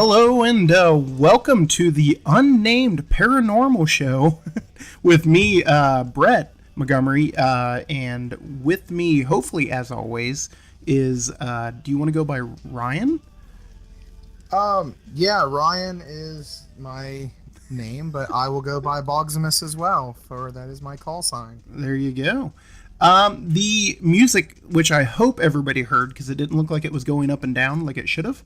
Hello and welcome to the Unnamed Paranormal Show with me, Brett Montgomery, and with me, hopefully as always, is, do you want to go by Ryan? Yeah, Ryan is my name, but I will go by Boggs as well, for that is my call sign. There you go. The music, which I hope everybody heard because it didn't look like it was going up and down like it should have,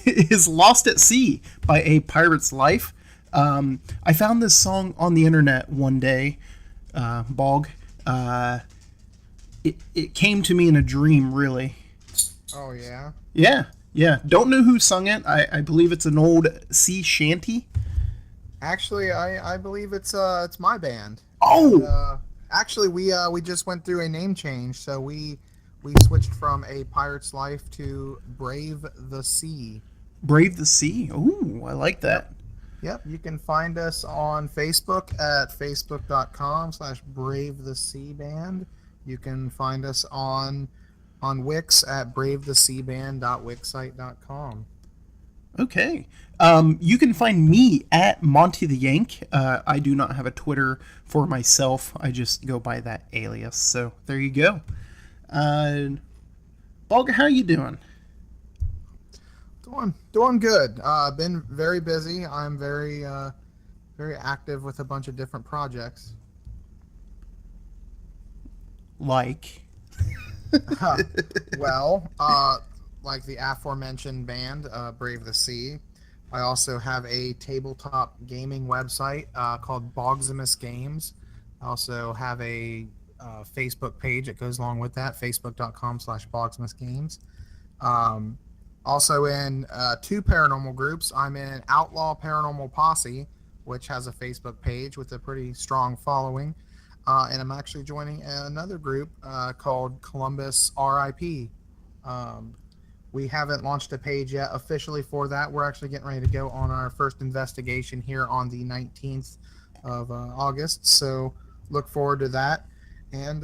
is Lost at Sea by A Pirate's Life. I found this song on the internet one day, Bog. It came to me in a dream, really. Oh, yeah? Yeah, yeah. Don't know who sung it. I believe it's an old sea shanty. Actually, I believe it's my band. Oh! And, actually, we just went through a name change, so we switched from A Pirate's Life to Brave the Sea. Brave the Sea? Ooh, I like that. Yep, you can find us on Facebook at facebook.com/Brave the Sea Band. You can find us on Wix at bravetheseaband.wixsite.com. Okay. You can find me at Monty the Yank. I do not have a Twitter for myself. I just go by that alias. So there you go. Bog, how you doing? Doing good. Been very busy. I'm very active with a bunch of different projects. Like? Well, like the aforementioned band, Brave the Sea. I also have a tabletop gaming website called Boggs Games. I also have a Facebook page that goes along with that, facebook.com/Boggs Games. Also in two paranormal groups. I'm in Outlaw Paranormal Posse, which has a Facebook page with a pretty strong following. And I'm actually joining another group called Columbus RIP. We haven't launched a page yet officially for that. We're actually getting ready to go on our first investigation here on the 19th of August. So look forward to that. And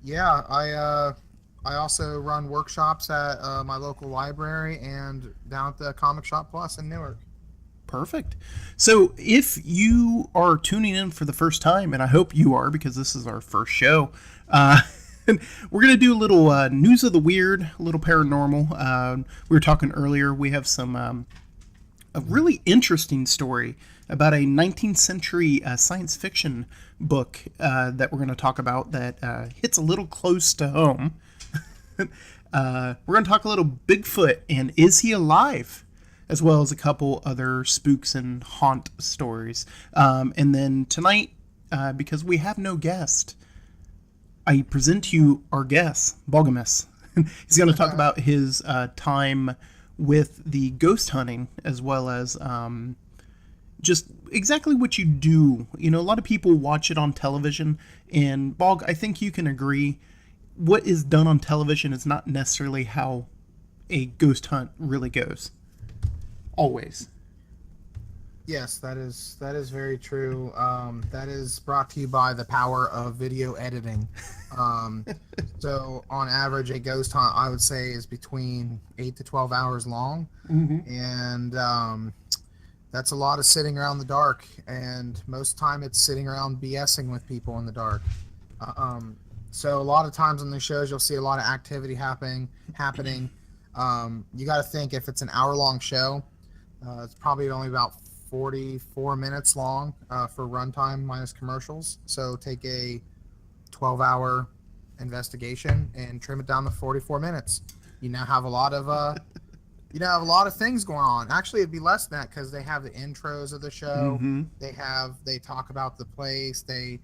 yeah, I also run workshops at my local library and down at the Comic Shop Plus in Newark. Perfect. So if you are tuning in for the first time, and I hope you are because this is our first show, we're going to do a little news of the weird, a little paranormal. We were talking earlier, we have some a really interesting story about a 19th century science fiction book that we're going to talk about that hits a little close to home. We're going to talk a little Bigfoot and is he alive? As well as a couple other spooks and haunt stories. And then tonight, because we have no guest, I present to you our guest, Bogamus. He's going to talk about his time with the ghost hunting, as well as just exactly what you do. You know, a lot of people watch it on television, and Bog, I think you can agree, what is done on television is not necessarily how a ghost hunt really goes. Always. Yes, that is very true. That is brought to you by the power of video editing. So on average, a ghost hunt I would say is between 8 to 12 hours long, and that's a lot of sitting around the dark. And most time it's sitting around BSing with people in the dark. So a lot of times on the shows you'll see a lot of activity happening. You got to think if it's an hour-long show. It's probably only about 44 minutes long for runtime minus commercials. So take a 12-hour investigation and trim it down to 44 minutes. You now have a lot of things going on. Actually, it'd be less than that because they have the intros of the show. They talk about the place. They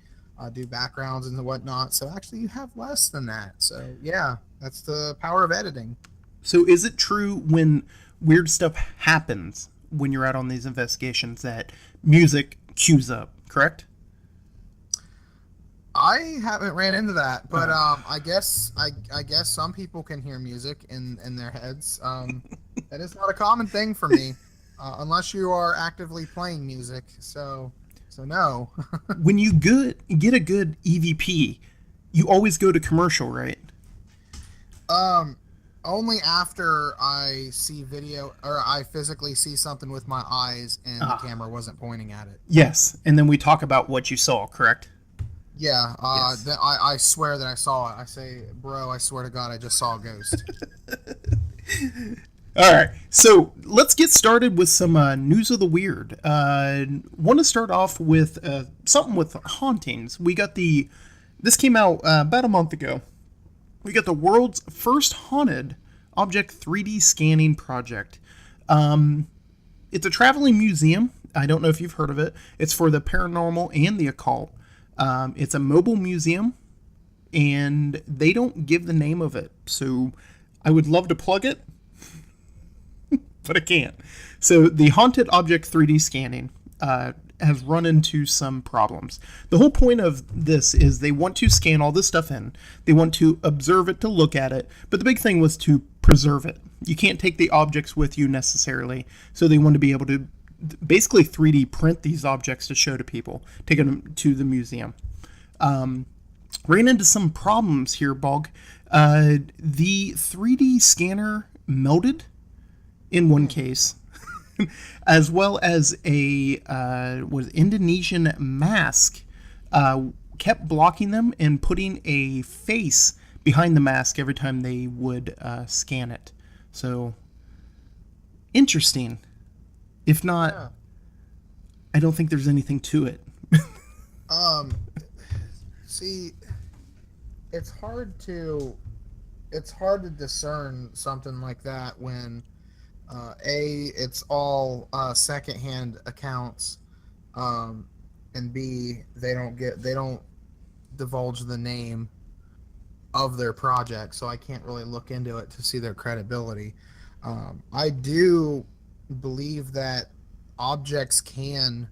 do backgrounds and whatnot. So actually, you have less than that. So yeah, that's the power of editing. So is it true when weird stuff happens when you're out on these investigations that music cues up, correct? I haven't ran into that, but I guess some people can hear music in their heads. That is not a common thing for me, unless you are actively playing music. So no. When you get a good EVP, you always go to commercial, right? Only after I see video or I physically see something with my eyes and the Ah, camera wasn't pointing at it. yes. And then we talk about what you saw, correct? Yeah, Yes. I swear that I saw it. I say, bro, I swear to God, I just saw a ghost. All right, so let's get started with some news of the weird. Want to start off with something with hauntings. We got the this came out about a month ago. We got the world's first haunted object 3D scanning project. It's a traveling museum. I don't know if you've heard of it. It's for the paranormal and the occult. It's a mobile museum, and they don't give the name of it. So I would love to plug it, but I can't. So the haunted object 3D scanning has run into some problems. The whole point of this is they want to scan all this stuff in. They want to observe it, to look at it, but the big thing was to preserve it. You can't take the objects with you necessarily, so they want to be able to basically 3D print these objects to show to people, take them to the museum. Ran into some problems here, Bog. The 3D scanner melted in one case, as well as a was Indonesian mask kept blocking them and putting a face behind the mask every time they would scan it. So interesting. If not, Yeah. I don't think there's anything to it. Um, See, it's hard to discern something like that when it's all secondhand accounts, um, and B, they don't divulge the name of their project, so I can't really look into it to see their credibility. I do believe that objects can,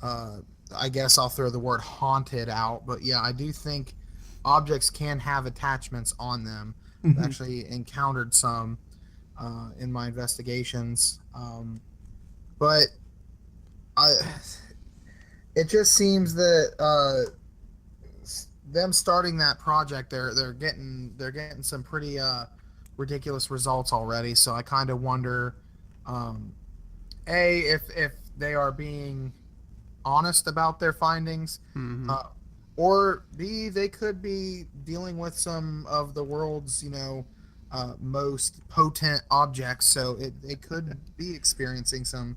uh, I guess I'll throw the word haunted out, but yeah, I do think objects can have attachments on them. I've Hmm. actually encountered some in my investigations, but I it just seems that them starting that project, they're getting some pretty ridiculous results already. So I kind of wonder, um, a if they are being honest about their findings, Hmm. uh, or B, they could be dealing with some of the world's most potent objects, so it could be experiencing some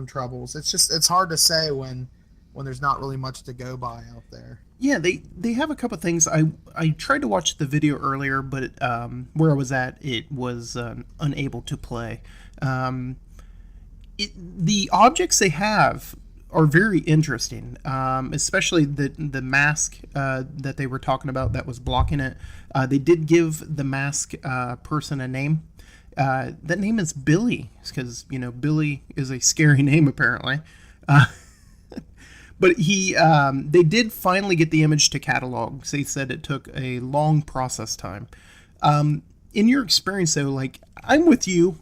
troubles. It's hard to say when there's not really much to go by out there. Yeah, they have a couple things. I tried to watch the video earlier, but where I was at, it was unable to play. Um, the objects they have are very interesting, especially the mask that they were talking about that was blocking it. They did give the mask person a name. That name is Billy, because Billy is a scary name apparently. But they did finally get the image to catalog. So they said it took a long process time. In your experience, though, like I'm with you.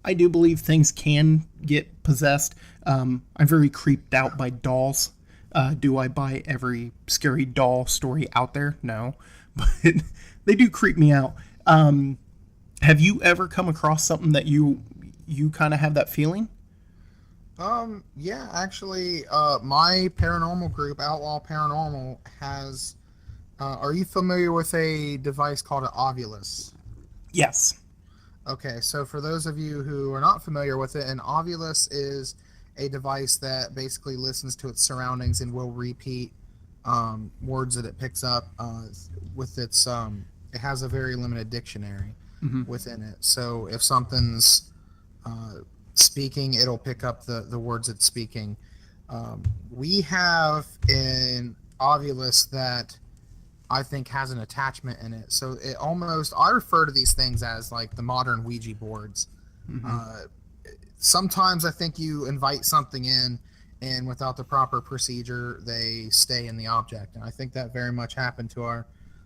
I do believe things can get possessed. I'm very creeped out by dolls. Do I buy every scary doll story out there? No, but they do creep me out. Have you ever come across something that you kind of have that feeling? Yeah, actually, my paranormal group, Outlaw Paranormal, has. Are you familiar with a device called an Ovulus? Yes. Okay, so for those of you who are not familiar with it, an Ovulus is a device that basically listens to its surroundings and will repeat words that it picks up with its. It has a very limited dictionary Hmm. within it. So if something's uh, speaking, it'll pick up the words it's speaking. We have an Ovulus that I think has an attachment in it. So it almost, I refer to these things as like the modern Ouija boards. Hmm. Uh, Sometimes I think you invite something in, and without the proper procedure, they stay in the object. And I think that very much happened to our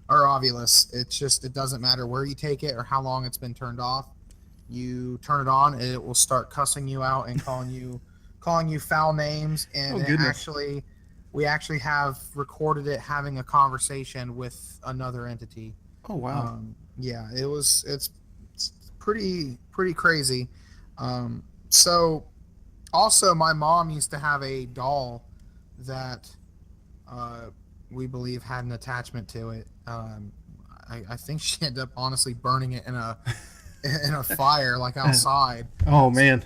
Ovulus. It's just, it doesn't matter where you take it or how long it's been turned off. You turn it on, and it will start cussing you out and calling you foul names. Oh And goodness. we actually have recorded it having a conversation with another entity. Oh wow. Yeah, it's pretty crazy. So also my mom used to have a doll that we believe had an attachment to it. I think she ended up honestly burning it in a fire like outside. Oh man.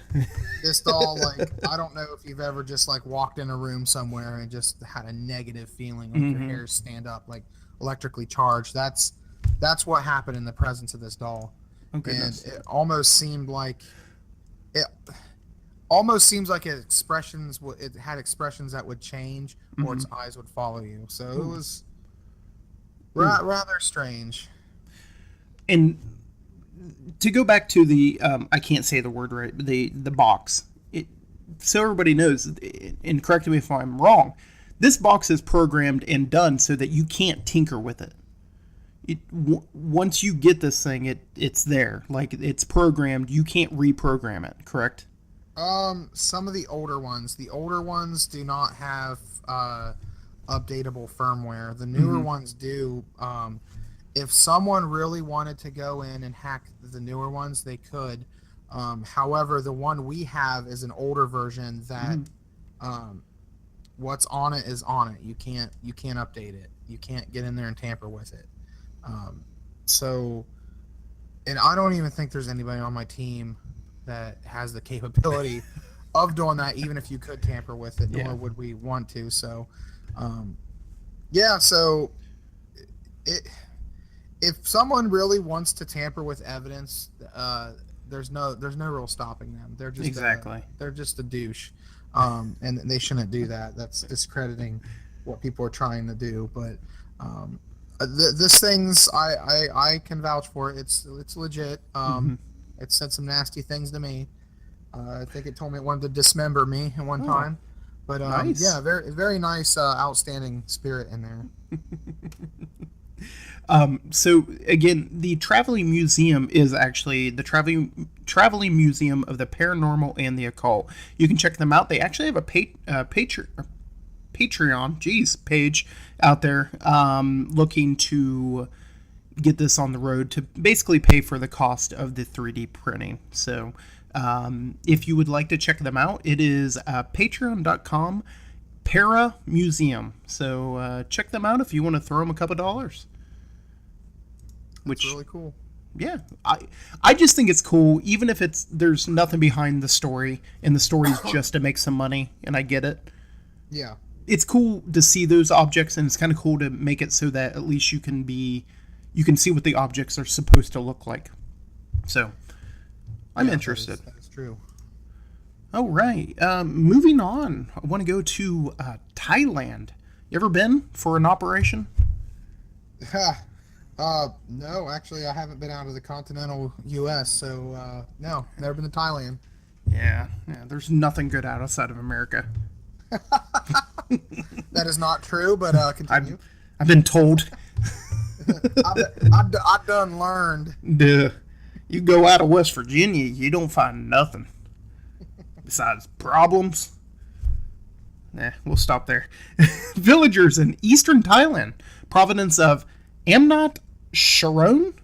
This doll, like, I don't know if you've ever just like walked in a room somewhere and just had a negative feeling, like your hairs stand up, like electrically charged. That's what happened in the presence of this doll. Oh, goodness. And it almost seemed like it almost seems like it had expressions that would change, or its eyes would follow you. So it was rather strange. And to go back to the I can't say the word right, the box. So everybody knows, and correct me if I'm wrong, this box is programmed and done so that you can't tinker with it. Once you get this thing, it's there. Like, it's programmed. You can't reprogram it, correct? Some of the older ones do not have updatable firmware. The newer ones do. If someone really wanted to go in and hack the newer ones, they could. However, the one we have is an older version that what's on it is on it. You can't update it. You can't get in there and tamper with it. And I don't even think there's anybody on my team that has the capability of doing that, even if you could tamper with it, nor would we want to. So, so if someone really wants to tamper with evidence, there's no real stopping them. They're just they're just a douche, and they shouldn't do that. That's discrediting what people are trying to do. But this thing's I can vouch for it. It's legit. It said some nasty things to me. I think it told me it wanted to dismember me at one time. But nice. Yeah, very very nice, outstanding spirit in there. So again, the Traveling Museum is actually the Traveling Museum of the Paranormal and the Occult. You can check them out. They actually have a Patreon page out there, looking to get this on the road to basically pay for the cost of the 3D printing. So if you would like to check them out, it is patreon.com Paramuseum. So check them out if you want to throw them a couple dollars. Which, really cool. Yeah, I just think it's cool, even if there's nothing behind the story, and the story is just to make some money, and I get it. Yeah. It's cool to see those objects, and it's kind of cool to make it so that at least you can see what the objects are supposed to look like. So, I'm interested. That's true. All right, moving on. I want to go to Thailand. You ever been for an operation? No, actually, I haven't been out of the continental U.S., so no, never been to Thailand. Yeah, there's nothing good outside of America. That is not true, but continue. I've been told. I've done learned. You go out of West Virginia, you don't find nothing besides problems. We'll stop there. Villagers in eastern Thailand, province of Amnat Sharon,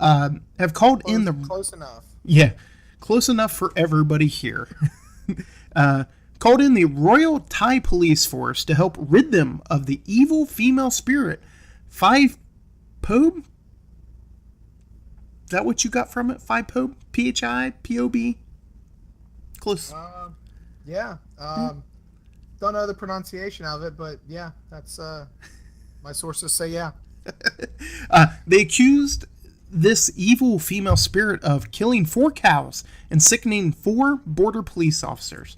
have called in the... Close enough. Yeah, close enough for everybody here. Called in the Royal Thai Police Force to help rid them of the evil female spirit. 5 Pobe? Is that what you got from it? 5 Pobe? Phipob? Close. Yeah. Don't know the pronunciation of it, but yeah, that's... my sources say yeah. They accused this evil female spirit of killing 4 cows and sickening 4 border police officers.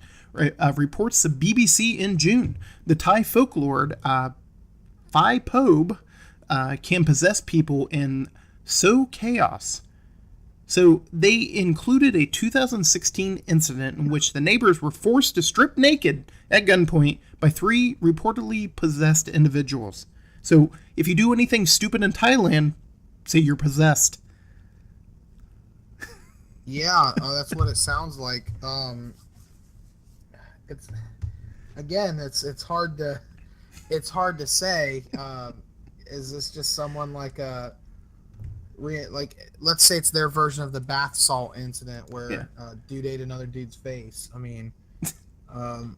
Reports the BBC in June. The Thai folklore, Phai Pobe, can possess people and sow chaos. So they included a 2016 incident in which the neighbors were forced to strip naked at gunpoint by 3 reportedly possessed individuals. So if you do anything stupid in Thailand, say you're possessed. Yeah, that's what it sounds like. It's hard to say. Is this just someone like like let's say it's their version of the bath salt incident Yeah. where dude ate another dude's face. I mean, um,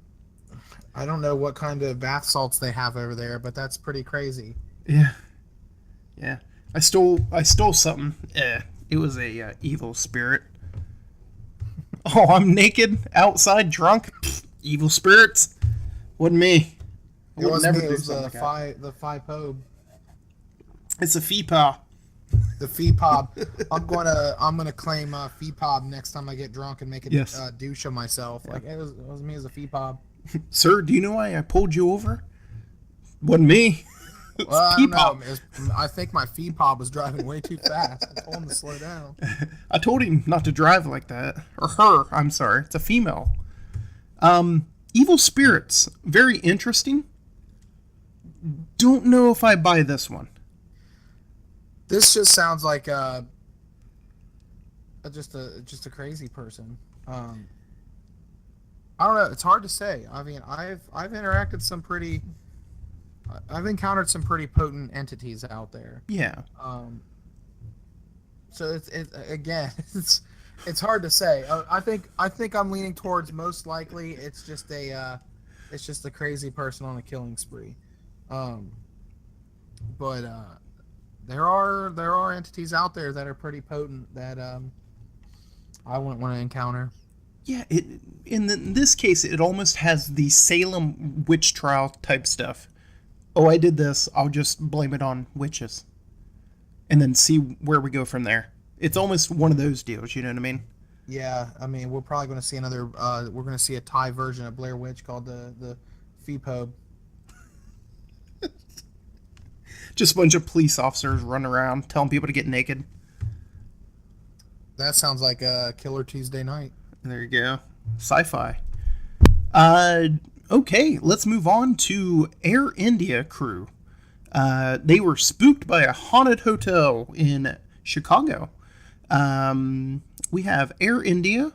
I don't know what kind of bath salts they have over there, but that's pretty crazy. Yeah. Yeah. I stole something. It was a evil spirit. Oh, I'm naked outside drunk. Pfft, evil spirits. Wasn't me. I It would wasn't never me. It do was something like that. the phi pobe, It's a feepaw. the phi pob. I'm gonna claim phi pob next time I get drunk and make a Yes. douche of myself. Yeah. Like it was me as a phi pob. Sir, do you know why I pulled you over? Wasn't me. It's Well, I don't know. Peepaw. I think my phi pob was driving way too fast. I told him to slow down. I told him not to drive like that. Or her, I'm sorry. It's a female. Evil spirits. Very interesting. Don't know if I buy this one. This just sounds like just a crazy person. I don't know. It's hard to say. I mean, I've encountered some pretty potent entities out there. Yeah. So again, it's hard to say. I think I'm leaning towards most likely it's just a crazy person on a killing spree. But there are entities out there that are pretty potent that I wouldn't want to encounter. Yeah, in this case, it almost has the Salem witch trial type stuff. Oh, I did this. I'll just blame it on witches. And then see where we go from there. It's almost one of those deals, you know what I mean? Yeah, I mean we're probably going to see another. We're going to see a Thai version of Blair Witch called the FIPO. Just a bunch of police officers running around telling people to get naked. That sounds like a Killer Tuesday night. There you go. Sci-fi. Okay, let's move on to Air India crew. They were spooked by a haunted hotel in Chicago. We have Air India.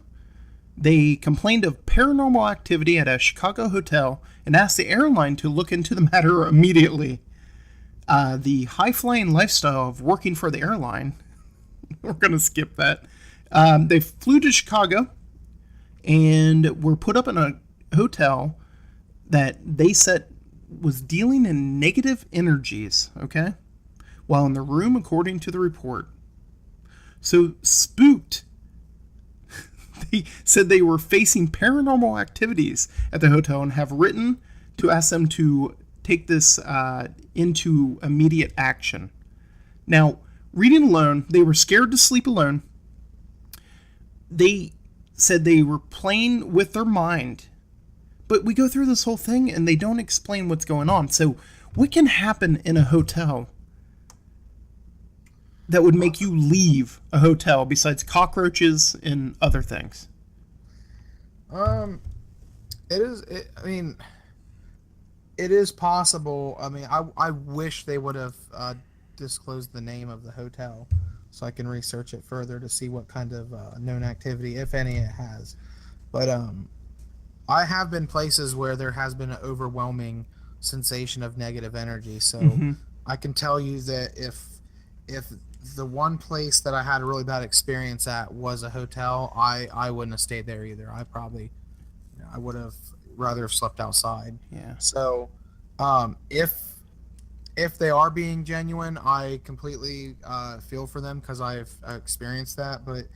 They complained of paranormal activity at a Chicago hotel and asked the airline to look into the matter immediately. The high-flying lifestyle of working for the airline, we're going to skip that. They flew to Chicago and were put up in a hotel that they said was dealing in negative energies, okay? While in the room, according to the report. So, spooked, they said they were facing paranormal activities at the hotel and have written to ask them to take this into immediate action. Now, reading alone, they were scared to sleep alone. They said they were playing with their mind. But we go through this whole thing and they don't explain what's going on. So, what can happen in a hotel that would make you leave a hotel besides cockroaches and other things? I mean, it is possible. I mean, I wish they would have disclosed the name of the hotel so I can research it further to see what kind of known activity, if any, it has. But I have been places where there has been an overwhelming sensation of negative energy. So I can tell you that if the one place that I had a really bad experience at was a hotel, I wouldn't have stayed there either. I would have rather have slept outside. Yeah. So if they are being genuine, I completely feel for them because I've experienced that. But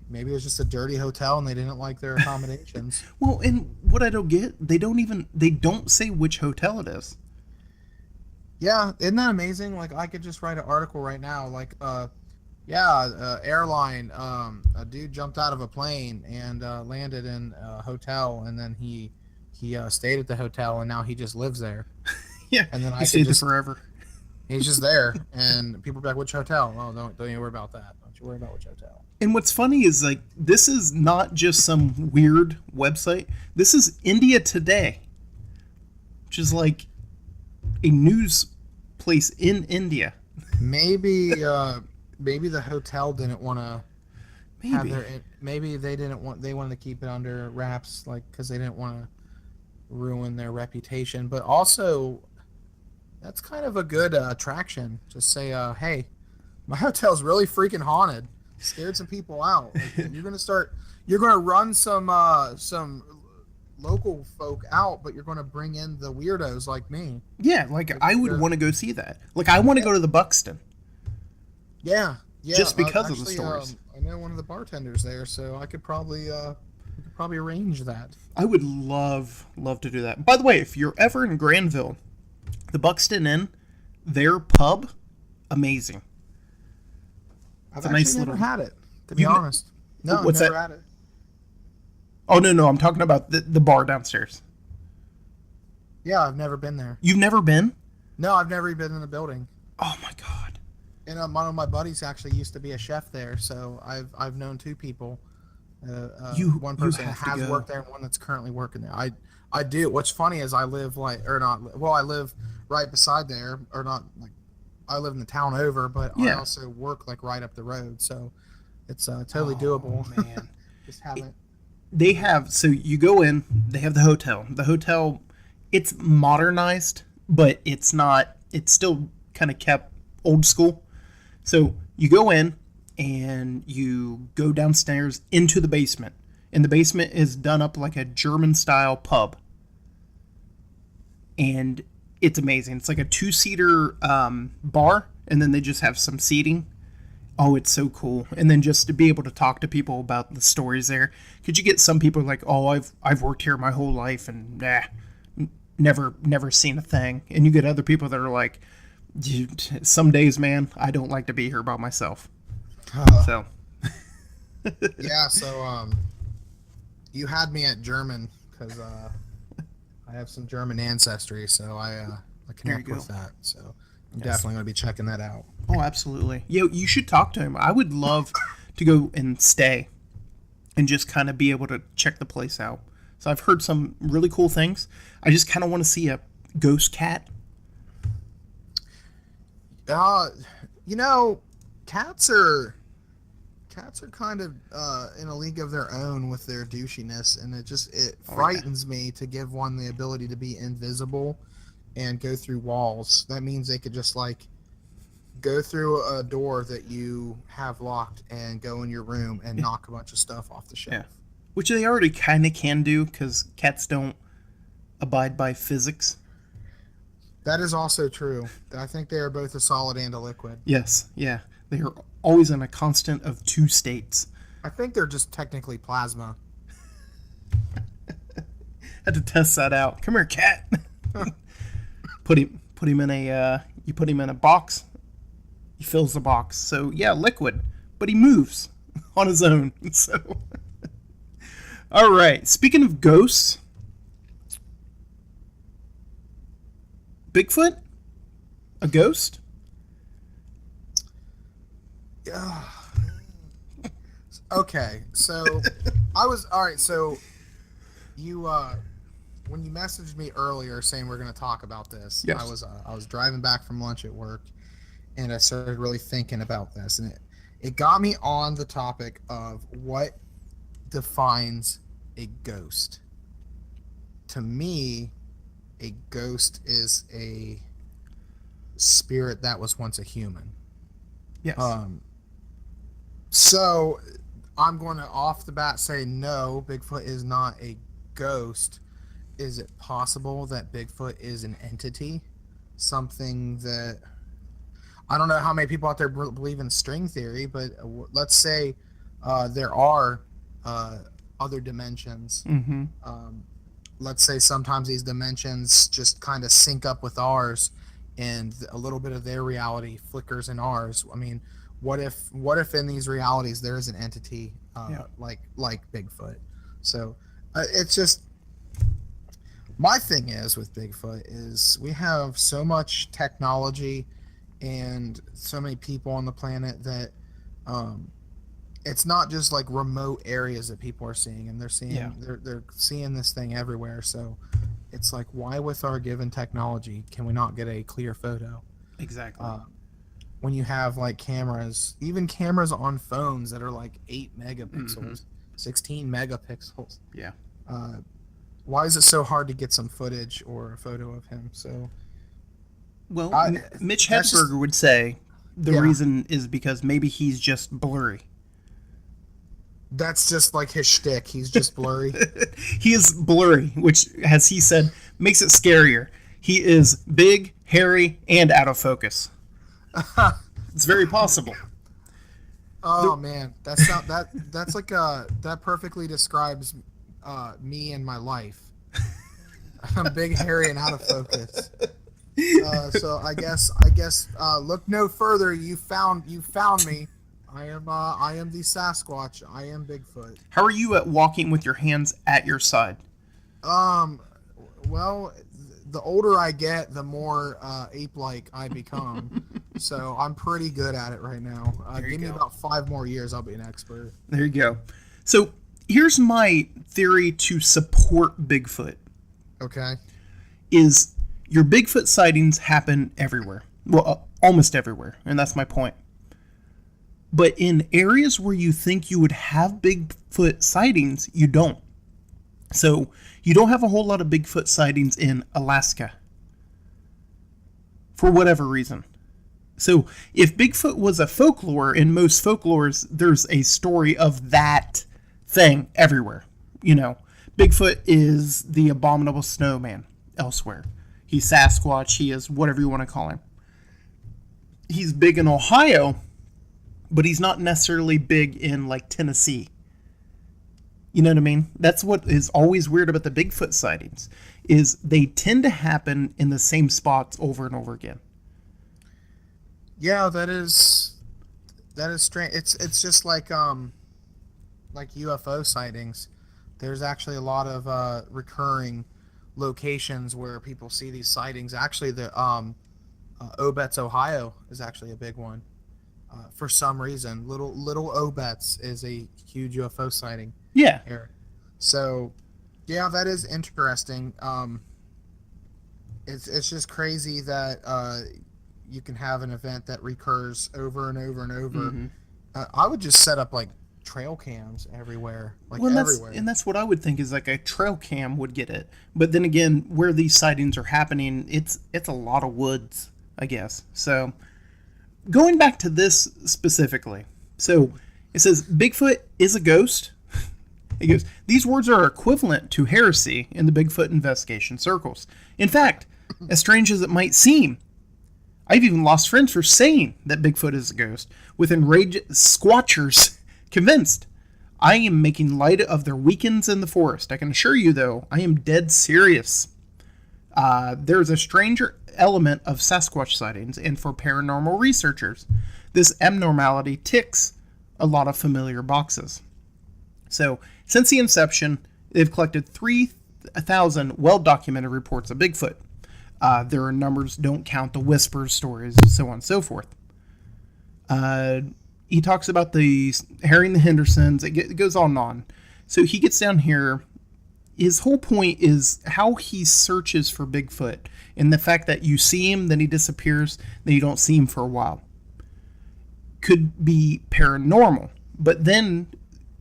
maybe it was just a dirty hotel and they didn't like their accommodations. Well, and what I don't get, they don't say which hotel it is. Yeah, isn't that amazing? Like I could just write an article right now, like airline, a dude jumped out of a plane and landed in a hotel, and then he stayed at the hotel, and now he just lives there. Yeah, and then he stayed there forever. He's just there, and people be like, "Which hotel?" Oh, don't you worry about that. Don't you worry about which hotel. And what's funny is like this is not just some weird website. This is India Today, which is like a news place in India. Maybe the hotel didn't want to have their. Maybe they didn't want. They wanted to keep it under wraps, like because they didn't want to ruin their reputation. But also, That's kind of a good attraction. Just say, hey, my hotel's really freaking haunted. Scared some people out. Like you're gonna run some local folk out, but you're gonna bring in the weirdos like me. Yeah, like Like, I would want to go see that. Like I want to yeah, go to the Buxton yeah, yeah. just because of the Actually, stories. I know one of the bartenders there, so I could probably arrange that. I would love to do that. By the way, if you're ever in Granville, the Buxton Inn, their pub, amazing. I've It's a actually nice never little. had it, to be honest. No, I've What's never that? had it. Oh no, I'm talking about the bar downstairs. Yeah, I've never been there. You've never been? No, I've never even been in the building. Oh my god. And one of my buddies actually used to be a chef there, so I've known two people. One You person that have to has go. worked there and one that's currently working there. I do. What's funny is I live like or not. Well, I live right beside there, or not like I live in the town over, but I Yeah. also work like right up the road, so it's totally Oh doable. man. Just haven't. They have, so you go in, they have the hotel. The hotel, it's modernized, but it's not, it's still kind of kept old school. So you go in and you go downstairs into the basement. And the basement is done up like a German style pub. And it's amazing. It's like a two-seater bar, and then they just have some seating. Oh, it's so cool. And then just to be able to talk to people about the stories there. Could you get some people like, oh, I've worked here my whole life and never seen a thing. And you get other people that are like, "Dude, some days, man, I don't like to be here by myself." So Yeah. So you had me at German because I have some German ancestry, so I connect go. with that. So I'm Yes. definitely going to be checking that out. Oh, absolutely. You should talk to him. I would love to go and stay and just kind of be able to check the place out. So I've heard some really cool things. I just kind of want to see a ghost cat. Uh, you know, cats are kind of in a league of their own with their douchiness, and it Oh, yeah. frightens me to give one the ability to be invisible and go through walls. That means they could just like go through a door that you have locked and go in your room and knock a bunch of stuff off the shelf. Yeah. Which they already kind of can do because cats don't abide by physics. That is also true. I think they are both a solid and a liquid. Yes, yeah. They are always in a constant of two states. I think they're just technically plasma. Had to test that out. Come here, cat. put him in a you put him in a box. He fills the box. So yeah, liquid, but he moves on his own. So all right. Speaking of ghosts, Bigfoot, a ghost. Yeah. Okay, so I was all right. So you when you messaged me earlier saying we're going to talk about this, Yes. I was driving back from lunch at work, and I started really thinking about this, and it got me on the topic of what defines a ghost. To me, a ghost is a spirit that was once a human. Yes. So I'm going to off the bat say no, Bigfoot is not a ghost. Is it possible that Bigfoot is an entity? Something that I don't know how many people out there believe in string theory, but let's say there are other dimensions. Mm-hmm. Let's say sometimes these dimensions just kind of sync up with ours, and a little bit of their reality flickers in ours. I mean, what if in these realities there is an entity like Bigfoot? So it's just my thing is with Bigfoot is we have so much technology and so many people on the planet that it's not just like remote areas that people are seeing, and they're seeing this thing everywhere. So it's like, why with our given technology can we not get a clear photo? Exactly. When you have like cameras, even cameras on phones that are like 8 megapixels, 16 megapixels. Yeah. Why is it so hard to get some footage or a photo of him? So Well, I, Mitch that's just Hedberg would say the yeah. reason is because maybe he's just blurry. That's just like his shtick. He's just blurry. He is blurry, which, as he said, makes it scarier. He is big, hairy, and out of focus. It's very possible. Oh man, that's not that's like that perfectly describes me and my life. I'm big, hairy, and out of focus. So I guess look no further. You found me. I am the Sasquatch. I am Bigfoot. How are you at walking with your hands at your side? Um, well, the older I get, the more ape-like I become. So I'm pretty good at it right now. Give me about 5 more years, I'll be an expert. There you go. So here's my theory to support Bigfoot. Okay. Is your Bigfoot sightings happen everywhere. Well, almost everywhere, and that's my point. But in areas where you think you would have Bigfoot sightings, you don't. So you don't have a whole lot of Bigfoot sightings in Alaska. For whatever reason. So if Bigfoot was a folklore, in most folklores, there's a story of that thing everywhere. You know, Bigfoot is the abominable snowman elsewhere. He's Sasquatch, he is whatever you want to call him. He's big in Ohio, but he's not necessarily big in like Tennessee. You know what I mean? That's what is always weird about the Bigfoot sightings, is they tend to happen in the same spots over and over again. Yeah, that is strange. It's just like UFO sightings. There's actually a lot of recurring locations where people see these sightings. Actually, the Obetz, Ohio is actually a big one. For some reason, little Obetz is a huge UFO sighting. Yeah. Here. So, yeah, that is interesting. It's just crazy that you can have an event that recurs over and over and over. Mm-hmm. I would just set up like trail cams everywhere, everywhere. And that's what I would think is like a trail cam would get it. But then again, where these sightings are happening, it's a lot of woods, I guess. So going back to this specifically, so it says Bigfoot is a ghost. It goes, these words are equivalent to heresy in the Bigfoot investigation circles. In fact, as strange as it might seem, I've even lost friends for saying that Bigfoot is a ghost, with enraged squatchers convinced. I am making light of their weekends in the forest. I can assure you, though, I am dead serious. There's a stranger element of Sasquatch sightings, and for paranormal researchers, this abnormality ticks a lot of familiar boxes. So, since the inception, they've collected 3,000 well-documented reports of Bigfoot. There are numbers don't count the whispers, stories, so on and so forth. He talks about the Harry and the Hendersons. It goes on and on. So he gets down here. His whole point is how he searches for Bigfoot and the fact that you see him, then he disappears, then you don't see him for a while. Could be paranormal. But then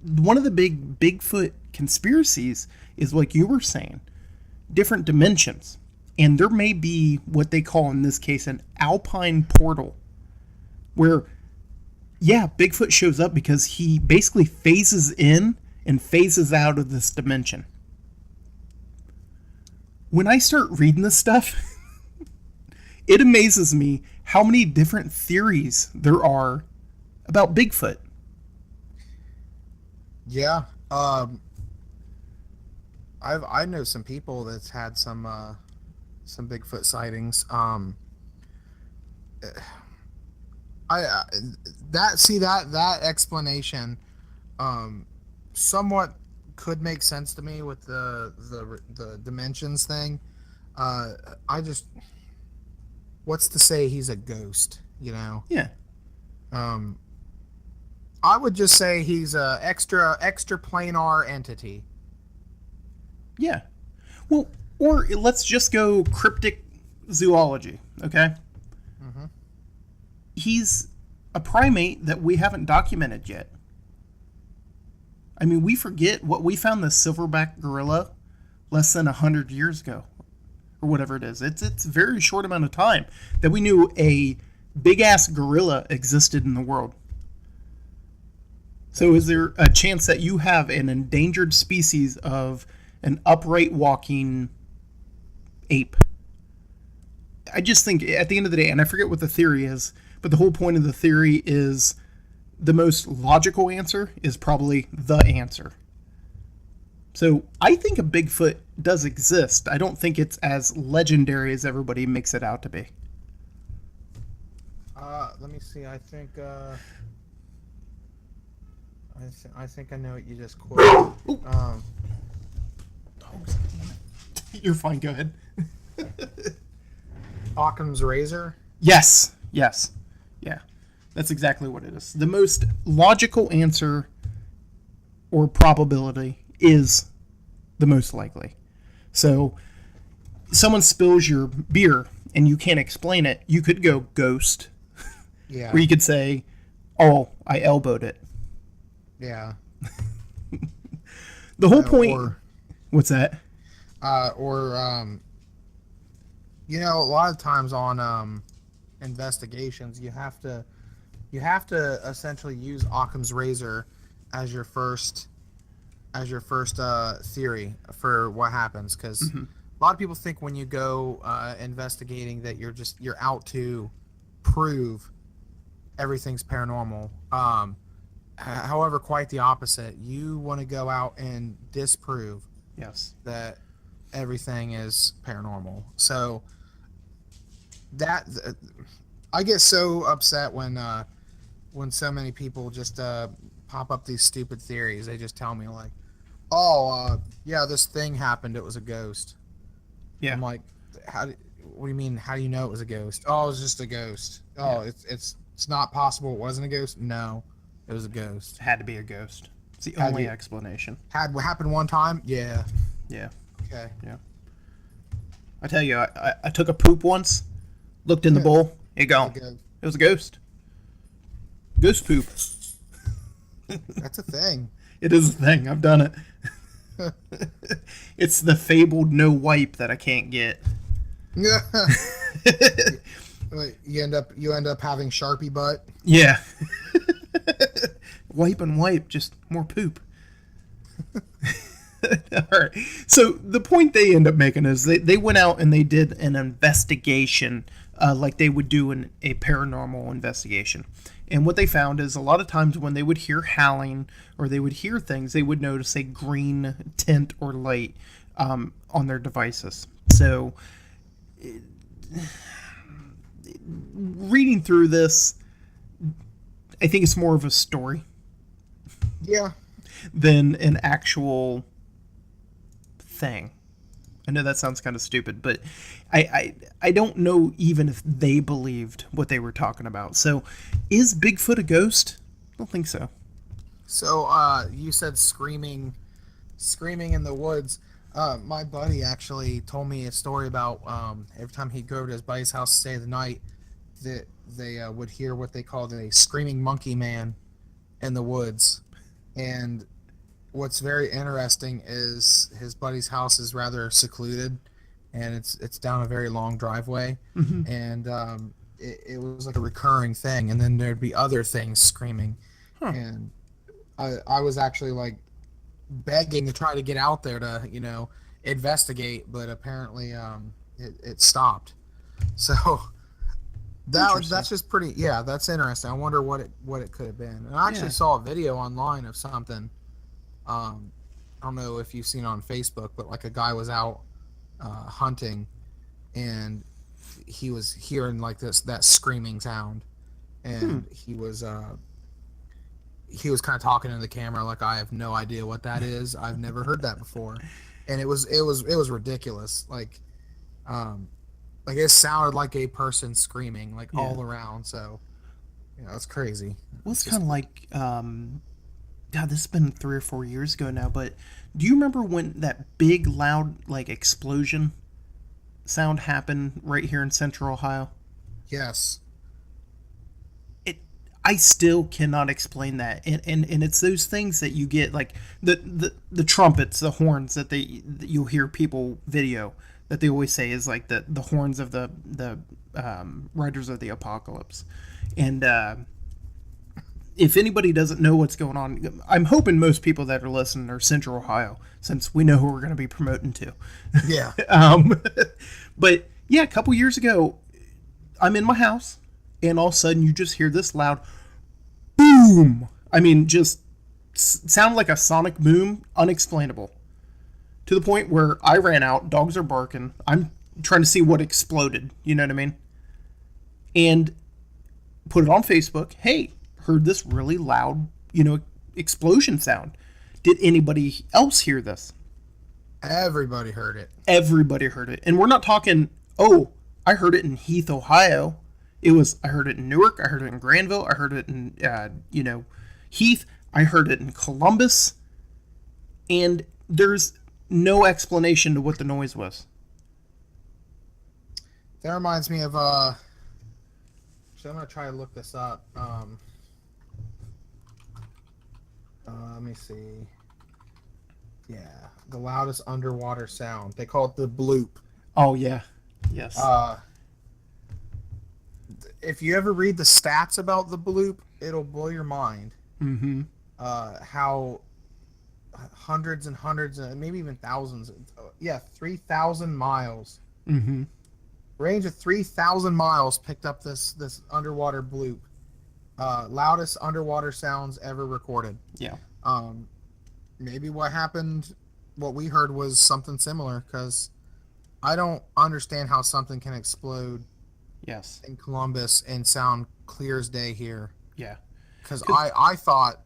one of the big Bigfoot conspiracies is, like you were saying, different dimensions. And there may be what they call in this case an alpine portal where, yeah, Bigfoot shows up because he basically phases in and phases out of this dimension. When I start reading this stuff, it amazes me how many different theories there are about Bigfoot. Yeah. I know some people that's had some Bigfoot sightings. That explanation somewhat could make sense to me with the dimensions thing. What's to say he's a ghost, you know? Yeah. I would just say he's a extra planar entity. Yeah. Well, or let's just go cryptic zoology, okay? Mm-hmm. He's a primate that we haven't documented yet. I mean, we forget what we found the silverback gorilla less than 100 years ago. or whatever it is. It's a very short amount of time that we knew a big ass gorilla existed in the world. So is there a chance that you have an endangered species of an upright walking ape? I just think at the end of the day, and I forget what the theory is, but the whole point of the theory is the most logical answer is probably the answer. So I think a Bigfoot does exist. I don't think it's as legendary as everybody makes it out to be. Let me see. I think I think I know what you just quoted. You're fine. Go ahead. Occam's razor. Yes. Yeah. That's exactly what it is. The most logical answer or probability is the most likely. So, someone spills your beer and you can't explain it, you could go ghost. Yeah. Or you could say, "Oh, I elbowed it." Yeah. The whole point. What's that? You know, a lot of times on investigations, you have to essentially use Occam's razor as your first theory for what happens, because a lot of people think when you go investigating that you're out to prove everything's paranormal. However, quite the opposite. You want to go out and disprove that everything is paranormal. So that I get so upset when so many people just pop up these stupid theories. They just tell me like, "Oh, yeah, this thing happened. It was a ghost." Yeah. I'm like, what do you mean? How do you know it was a ghost? Oh, it was just a ghost. Oh, it's not possible it wasn't a ghost. No, it was a ghost. It had to be a ghost. It's the only explanation. Had what happened one time? Yeah. Yeah. Okay. Yeah. I tell you, I took a poop once, looked in the bowl, it gone. It was a ghost. Ghost poop. That's a thing. It is a thing. I've done it. It's the fabled no wipe that I can't get. Yeah. You end up having Sharpie butt. Yeah. Wipe and wipe, just more poop. All right. So the point they end up making is they went out and they did an investigation, like they would do in a paranormal investigation. And what they found is a lot of times when they would hear howling or they would hear things, they would notice a green tint or light on their devices. So reading through this, I think it's more of a story. Yeah. Than an actual thing. I know that sounds kind of stupid, but I don't know even if they believed what they were talking about. So, is Bigfoot a ghost? I don't think so. So, you said screaming in the woods. My buddy actually told me a story about every time he'd go over to his buddy's house to stay the night, that they would hear what they called a screaming monkey man in the woods. And what's very interesting is his buddy's house is rather secluded, and it's down a very long driveway, and it was like a recurring thing. And then there'd be other things screaming, and I was actually like begging to try to get out there to investigate, but apparently it stopped. So that's just pretty. Yeah, that's interesting. I wonder what it could have been. And I actually saw a video online of something. I don't know if you've seen it on Facebook, but like a guy was out hunting, and he was hearing like that screaming sound, and he was kind of talking to the camera like, "I have no idea what that is. I've never heard that before," and it was ridiculous. Like it sounded like a person screaming like all around. So it's crazy. Well, it's kind of like God, this has been 3 or 4 years ago now, but do you remember when that big, loud, like, explosion sound happened right here in Central Ohio? Yes. I still cannot explain that, and it's those things that you get, like the trumpets, the horns that you'll hear people video. that they always say is like the horns of the riders of the apocalypse. And if anybody doesn't know what's going on, I'm hoping most people that are listening are Central Ohio, since we know who we're going to be promoting to. Yeah. But yeah, a couple years ago, I'm in my house, and all of a sudden you just hear this loud boom. I mean, just sound like a sonic boom, unexplainable. To the point where I ran out, dogs are barking. I'm trying to see what exploded, you know what I mean? And put it on Facebook. Hey, heard this really loud, explosion sound. Did anybody else hear this? Everybody heard it. Everybody heard it. And we're not talking, oh, I heard it in Heath, Ohio. I heard it in Newark. I heard it in Granville. I heard it in, Heath. I heard it in Columbus. And there's no explanation to what the noise was. That reminds me of, so I'm going to try to look this up. Let me see. Yeah, the loudest underwater sound. They call it the bloop. Oh, yeah. Yes. If you ever read the stats about the bloop, it'll blow your mind. Mm-hmm. How hundreds and hundreds, and maybe even thousands. 3,000 miles. Mm-hmm. Range of 3,000 miles picked up this underwater bloop. Loudest underwater sounds ever recorded. Yeah. Maybe what we heard was something similar, because I don't understand how something can explode. Yes. In Columbus and sound clear as day here. Yeah. Because I thought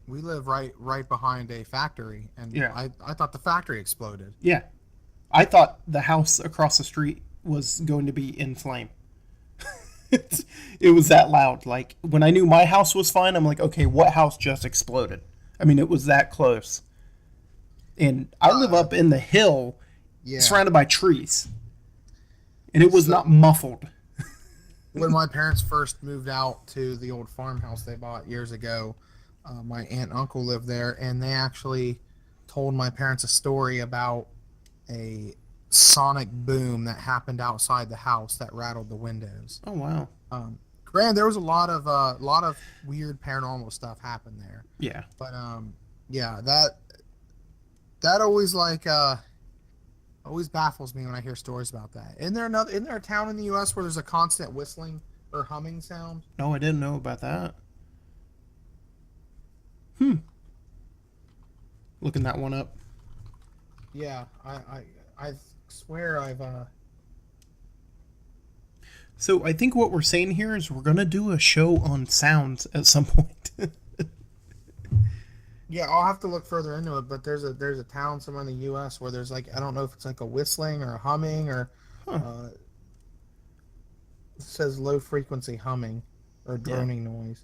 we live right behind a factory, and yeah. I thought the factory exploded. Yeah. I thought the house across the street was going to be in flame. It was that loud. Like, when I knew my house was fine, I'm like, okay, what house just exploded? I mean, it was that close. And I live up in the hill, surrounded by trees. And it was not muffled. When my parents first moved out to the old farmhouse they bought years ago, my aunt and uncle lived there, and they actually told my parents a story about a sonic boom that happened outside the house that rattled the windows. Oh, wow. Granted, there was a lot of weird paranormal stuff happened there. Yeah. But yeah, that always always baffles me when I hear stories about that. Isn't there a town in the U.S. where there's a constant whistling or humming sound? No, I didn't know about that. Looking that one up. Yeah, I swear I've So I think what we're saying here is we're gonna do a show on sounds at some point. Yeah, I'll have to look further into it, but there's a town somewhere in the U.S. where there's I don't know if it's like a whistling or a humming or it says low frequency humming or droning noise.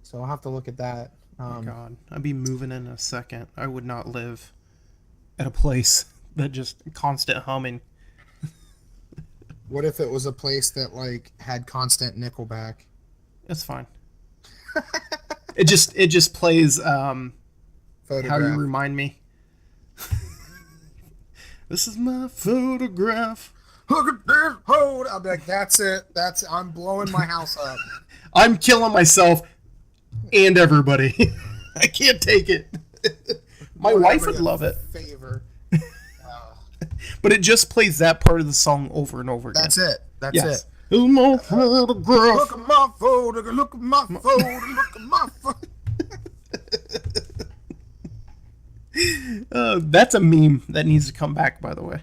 So I'll have to look at that. Oh God, I'd be moving in a second. I would not live at a place that just constant humming. What if it was a place that had constant Nickelback? That's fine. It just plays Photograph. How You Remind Me. This is my photograph. Look at this hold. I'll be like, that's it. I'm blowing my house up. I'm killing myself and everybody. I can't take it. My wife would love it. Favor. But it just plays that part of the song over and over again. That's it. That's it. My photograph. Look at my photo. Look at my photo. Look at my photo. That's a meme that needs to come back, by the way.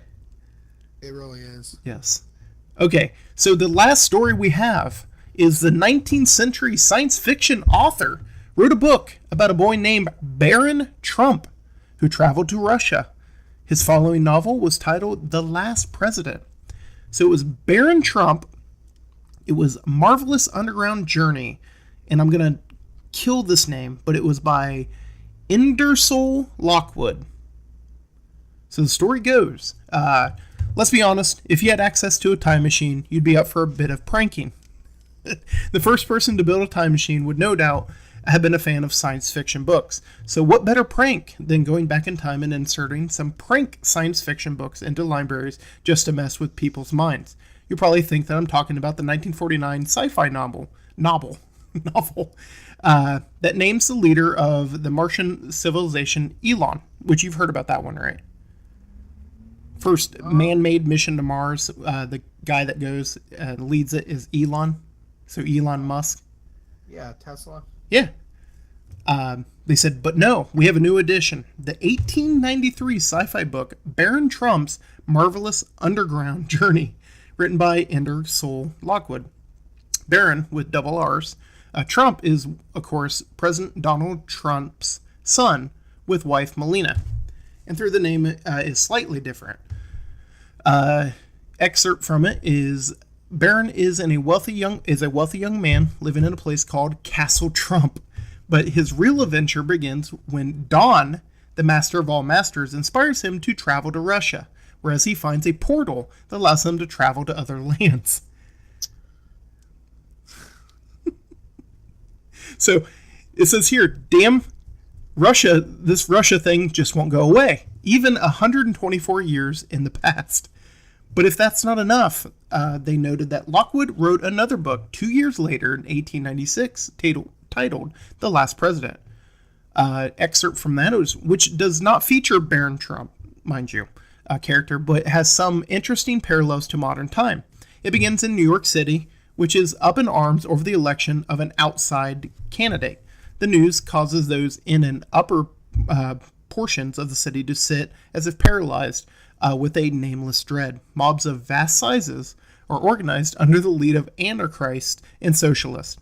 It really is. Yes. Okay, so the last story we have is the 19th century science fiction author wrote a book about a boy named Baron Trump who traveled to Russia. His following novel was titled The Last President. So it was Baron Trump. It was Marvelous Underground Journey. And I'm going to kill this name, but it was by Ingersoll Lockwood. So the story goes, let's be honest, if you had access to a time machine, you'd be up for a bit of pranking. The first person to build a time machine would no doubt have been a fan of science fiction books. So what better prank than going back in time and inserting some prank science fiction books into libraries just to mess with people's minds? You probably think that I'm talking about the 1949 sci-fi novel that names the leader of the Martian civilization Elon, which you've heard about that one, right? First man-made mission to Mars. The guy that goes leads it is Elon. So Elon Musk. Yeah, Tesla. Yeah. They said, but no, we have a new edition. The 1893 sci-fi book, Baron Trump's Marvelous Underground Journey, written by Ingersoll Lockwood. Baron, with double R's. Trump is, of course, President Donald Trump's son, with wife Melania. And through the name is slightly different. Excerpt from it is, Baron is a wealthy young man living in a place called Castle Trump. But his real adventure begins when Don, the master of all masters, inspires him to travel to Russia, whereas he finds a portal that allows him to travel to other lands. So it says here, damn, Russia, this Russia thing just won't go away, even 124 years in the past. But if that's not enough, they noted that Lockwood wrote another book 2 years later in 1896 titled The Last President. Excerpt from that, which does not feature Baron Trump, mind you, character, but has some interesting parallels to modern time. It begins in New York City, which is up in arms over the election of an outside candidate. The news causes those in an upper portions of the city to sit as if paralyzed with a nameless dread. Mobs of vast sizes are organized under the lead of Antichrist and Socialist.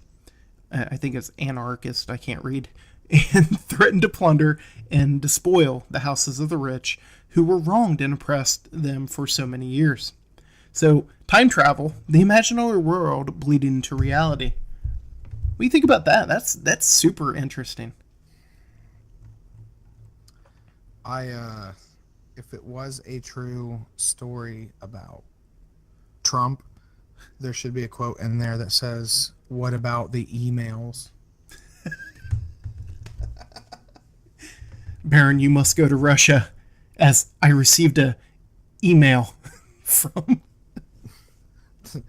I think it's anarchist, I can't read, and threaten to plunder and despoil the houses of the rich who were wronged and oppressed them for so many years. So, time travel, the imaginary world bleeding into reality. What do you think about that? That's super interesting. If it was a true story about Trump, there should be a quote in there that says, "What about the emails?" Baron, you must go to Russia, as I received a email from...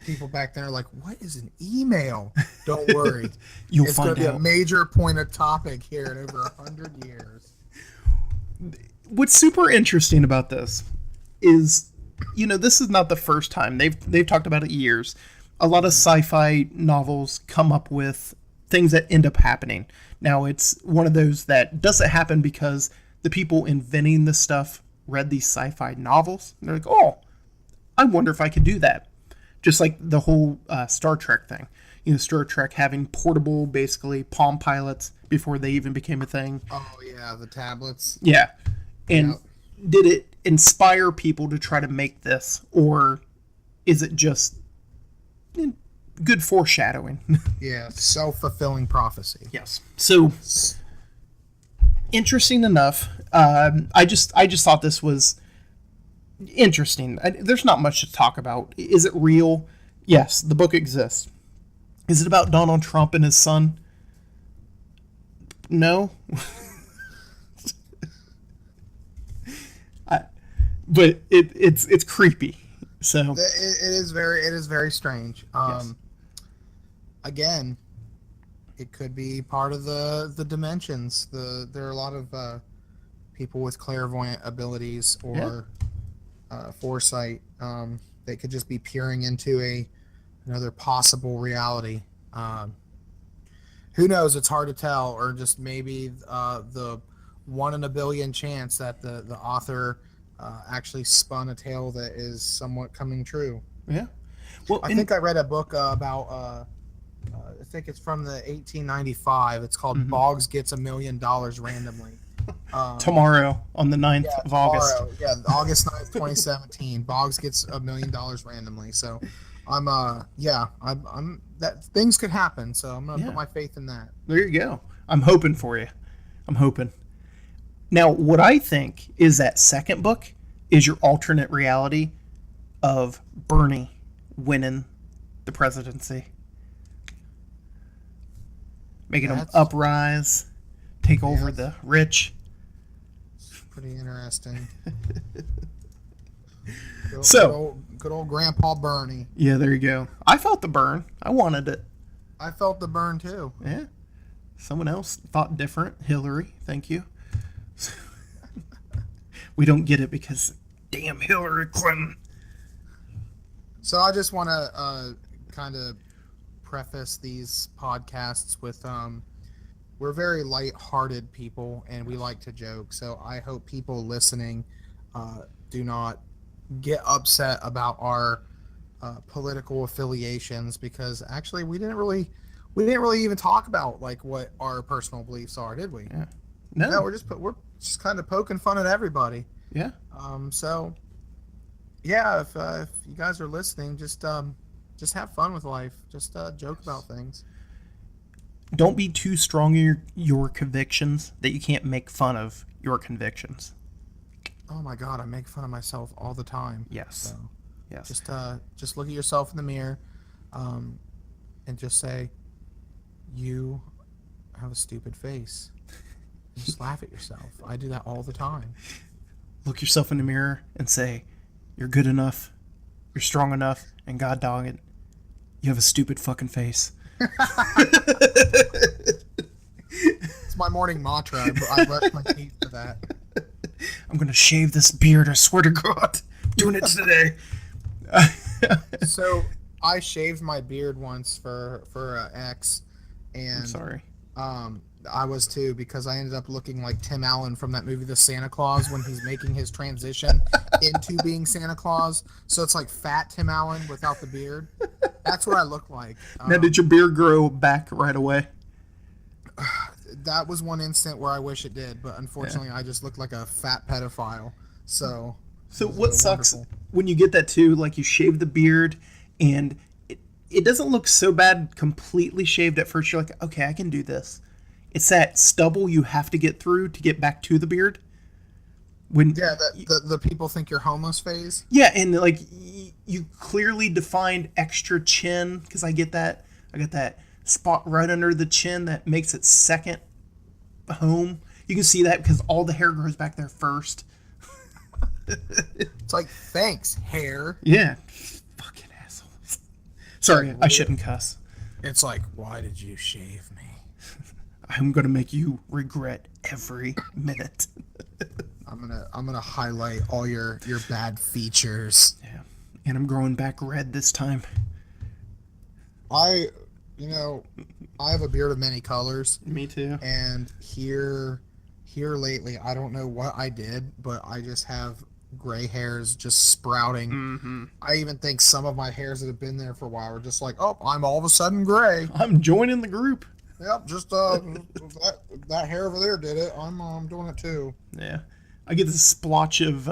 People back then are like, what is an email? Don't worry. You'll it's find going to be out. a major point of topic here in over 100 years. What's super interesting about this is, this is not the first time. They've talked about it years. A lot of sci-fi novels come up with things that end up happening. Now, it's one of those that doesn't happen because the people inventing the stuff read these sci-fi novels. And they're like, oh, I wonder if I could do that. Just like the whole Star Trek thing. Star Trek having portable, basically, Palm Pilots before they even became a thing. Oh, yeah, the tablets. Yeah. And did it inspire people to try to make this? Or is it just good foreshadowing? Yeah, self-fulfilling prophecy. Yes. So, interesting enough, I just thought this was interesting. There's not much to talk about. Is it real? Yes, the book exists. Is it about Donald Trump and his son? No. But it's creepy. So it is very strange. Yes. Again, it could be part of the dimensions. There are a lot of people with clairvoyant abilities or foresight. They could just be peering into another possible reality. Who knows? It's hard to tell, or just maybe the 1 in a billion chance that the author actually spun a tale that is somewhat coming true. Yeah. Well, I think I read a book about. I think it's from the 1895. It's called Boggs Gets $1 Million Randomly. Tomorrow on the 9th of August. Yeah, August 9th, 2017. Boggs gets $1 million randomly. So I'm that things could happen. So I'm gonna put my faith in that. There you go. I'm hoping for you. I'm hoping. Now, what I think is that second book is your alternate reality of Bernie winning the presidency. making them That's uprise, take over that's the rich. pretty interesting. Good, So, good old Grandpa Bernie. yeah, there you go. I felt the burn. I wanted it. I felt the burn too. Yeah. Someone else thought different. Hillary, thank you. We don't get it because damn Hillary Clinton. So I just want to kind of preface these podcasts with we're very light-hearted people and we like to joke. So I hope people listening do not get upset about our political affiliations, because actually we didn't really even talk about like what our personal beliefs are, did we? Yeah. No, No. we're just kind of poking fun at everybody. Yeah. So yeah, if you guys are listening, just have fun with life. Just joke about things. Don't be too strong in your convictions that you can't make fun of your convictions. Oh my God, I make fun of myself all the time. Yes. So Yes. just look at yourself in the mirror, and just say, "You have a stupid face." Just laugh at yourself. I do that all the time. Look yourself in the mirror and say, you're good enough, you're strong enough, and god dog it, you have a stupid fucking face. It's my morning mantra. I brush my teeth for that. I'm gonna shave this beard, I swear to God. I'm doing it today. So I shaved my beard once for ex, and I'm sorry. I was too, because I ended up looking like Tim Allen from that movie The Santa Claus when he's making his transition into being Santa Claus. So it's like fat Tim Allen without the beard. That's what I look like. Now, did your beard grow back right away? That was one instant where I wish it did, but unfortunately I just looked like a fat pedophile. So what sucks wonderful. when you get that too, like you shave the beard and it doesn't look so bad completely shaved at first. You're like, okay, I can do this. It's that stubble you have to get through to get back to the beard. Yeah, the people think you're homeless phase. Yeah, and like you clearly defined extra chin, because I get that. I got that spot right under the chin that makes it second home. You can see that because all the hair grows back there first. It's like, thanks, hair. Yeah, fucking assholes. Sorry, I shouldn't cuss. It's like, why did you shave me? I'm gonna make you regret every minute. I'm gonna highlight all your bad features. Yeah, and I'm growing back red this time. I have a beard of many colors, Me too. and here lately, I don't know what I did, but I just have gray hairs just sprouting. Mm-hmm. I even think some of my hairs that have been there for a while are just like, oh, I'm all of a sudden gray. I'm joining the group. Yep, just that hair over there did it. I'm doing it too. Yeah, I get this splotch of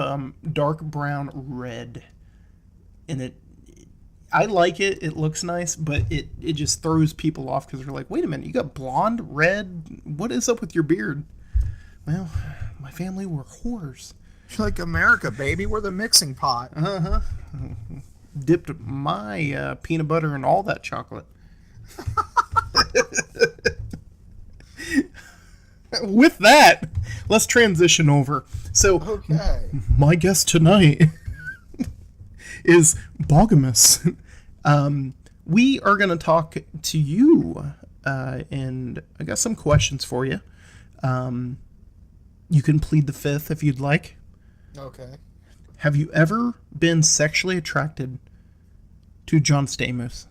dark brown red, and I like it. It looks nice, but it just throws people off because they're like, wait a minute, you got blonde, red? What is up with your beard? Well, my family were whores. You're like, America, baby, we're the mixing pot. Uh-huh. Dipped my peanut butter in all that chocolate. With that, let's transition over. So, Okay. my guest tonight is Boggs. We are going to talk to you, and I got some questions for you. You can plead the fifth if you'd like. Okay. Have you ever been sexually attracted to John Stamos?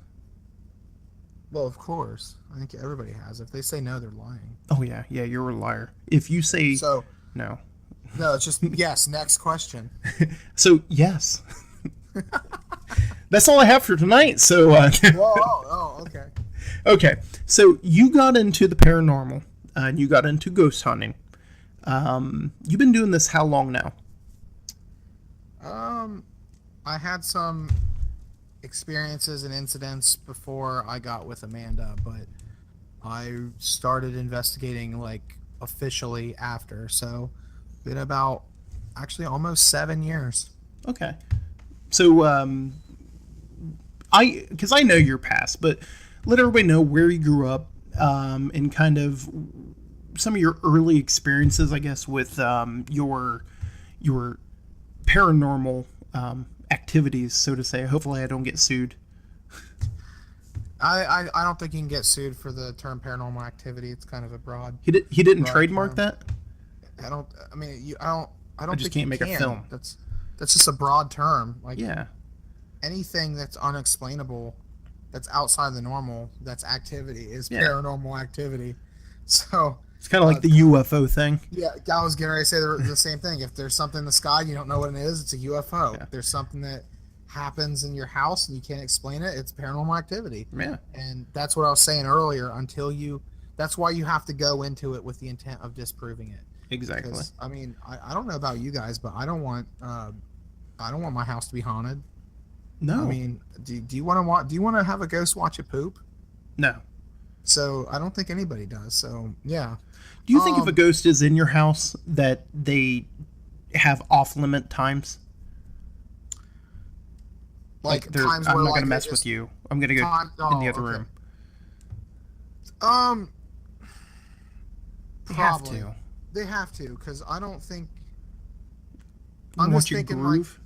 Well, of course. I think everybody has. If they say no, they're lying. Oh, yeah. Yeah, you're a liar. If you say So, no. no, it's just yes. Next question. So, yes. That's all I have for tonight. So, Whoa, okay. okay. So, you got into the paranormal, and you got into ghost hunting. You've been doing this how long now? I had some experiences and incidents before I got with Amanda, but I started investigating like officially after. So, been about actually almost 7 years. Okay. So, because I know your past, but let everybody know where you grew up, and kind of some of your early experiences, I guess, with your paranormal activities, so to say. Hopefully, I don't get sued. I don't think you can get sued for the term paranormal activity. It's kind of a broad. He didn't broad trademark term. that. I don't. I mean, I don't I just think can't you make a can. film. That's just a broad term. Like Yeah, anything that's unexplainable, that's outside the normal, that's activity is Yeah. paranormal activity. So it's kind of like the UFO thing. yeah, I was getting ready to say the same thing. If there's something in the sky and you don't know what it is, it's a UFO. Yeah. If there's something that happens in your house and you can't explain it, it's paranormal activity. Yeah, And that's what I was saying earlier. That's why you have to go into it with the intent of disproving it. exactly. Because I mean, I don't know about you guys, but I don't want my house to be haunted. No, I mean, do you want to have a ghost watch you poop? no. So I don't think anybody does. So yeah. Do you think if a ghost is in your house that they have off limit times? Like they're- times I'm where not like gonna mess they with just- you. I'm gonna go in the other okay. room. They have Probably. to. They have to, because I don't think. You I'm want just your thinking groove?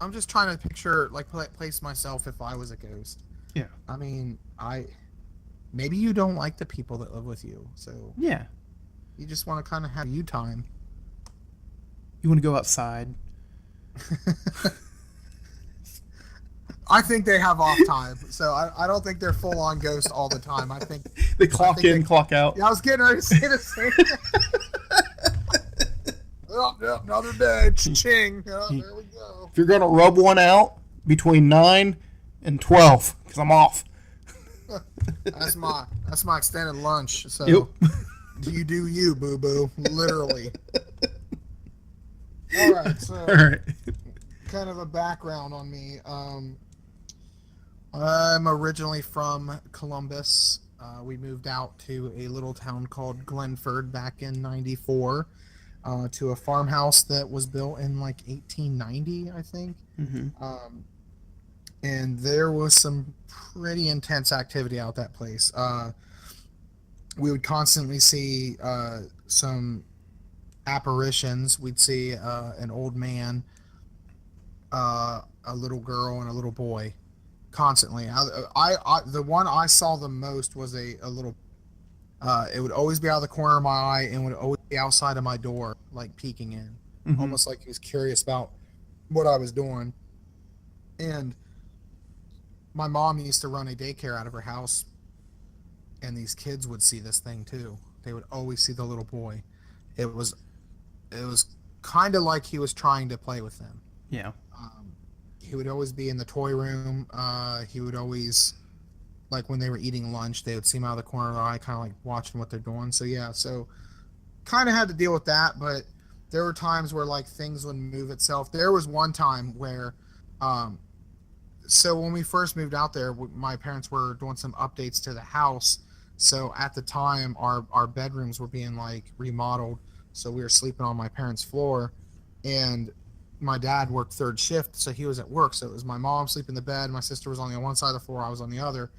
I'm just trying to picture, like, place myself if I was a ghost. Yeah. I mean, maybe you don't like the people that live with you, so Yeah. you just want to kind of have you time. You want to go outside? I think they have off time, so I don't think they're full on ghost all the time. I think They clock think in, they- clock out. Yeah, I was getting ready to say the same thing. Oh, yeah, another day, ching. Oh, there we go. If you're gonna rub one out between 9 and 12, because I'm off. That's my extended lunch. So Yep. you do you, boo boo, literally. All right, so All right. kind of a background on me. I'm originally from Columbus. We moved out to a little town called Glenford back in '94, to a farmhouse that was built in like 1890, I think. Mm-hmm. And there was some pretty intense activity out that place. We would constantly see some apparitions. We'd see an old man, a little girl, and a little boy. Constantly, the one I saw the most was a little. It would always be out of the corner of my eye and would always be outside of my door, like peeking in, Mm-hmm. almost like he was curious about what I was doing. And my mom used to run a daycare out of her house, and these kids would see this thing too. They would always see the little boy. It was kind of like he was trying to play with them. Yeah. He would always be in the toy room. He would always, like when they were eating lunch, they would see him out of the corner of their eye, kind of like watching what they're doing. So yeah, so kind of had to deal with that. But there were times where like things would move itself. There was one time where, so when we first moved out there, my parents were doing some updates to the house. So at the time, our bedrooms were being like remodeled. So we were sleeping on my parents' floor, and my dad worked third shift, so he was at work. So it was my mom sleeping in the bed, my sister was on the one side of the floor, I was on the other,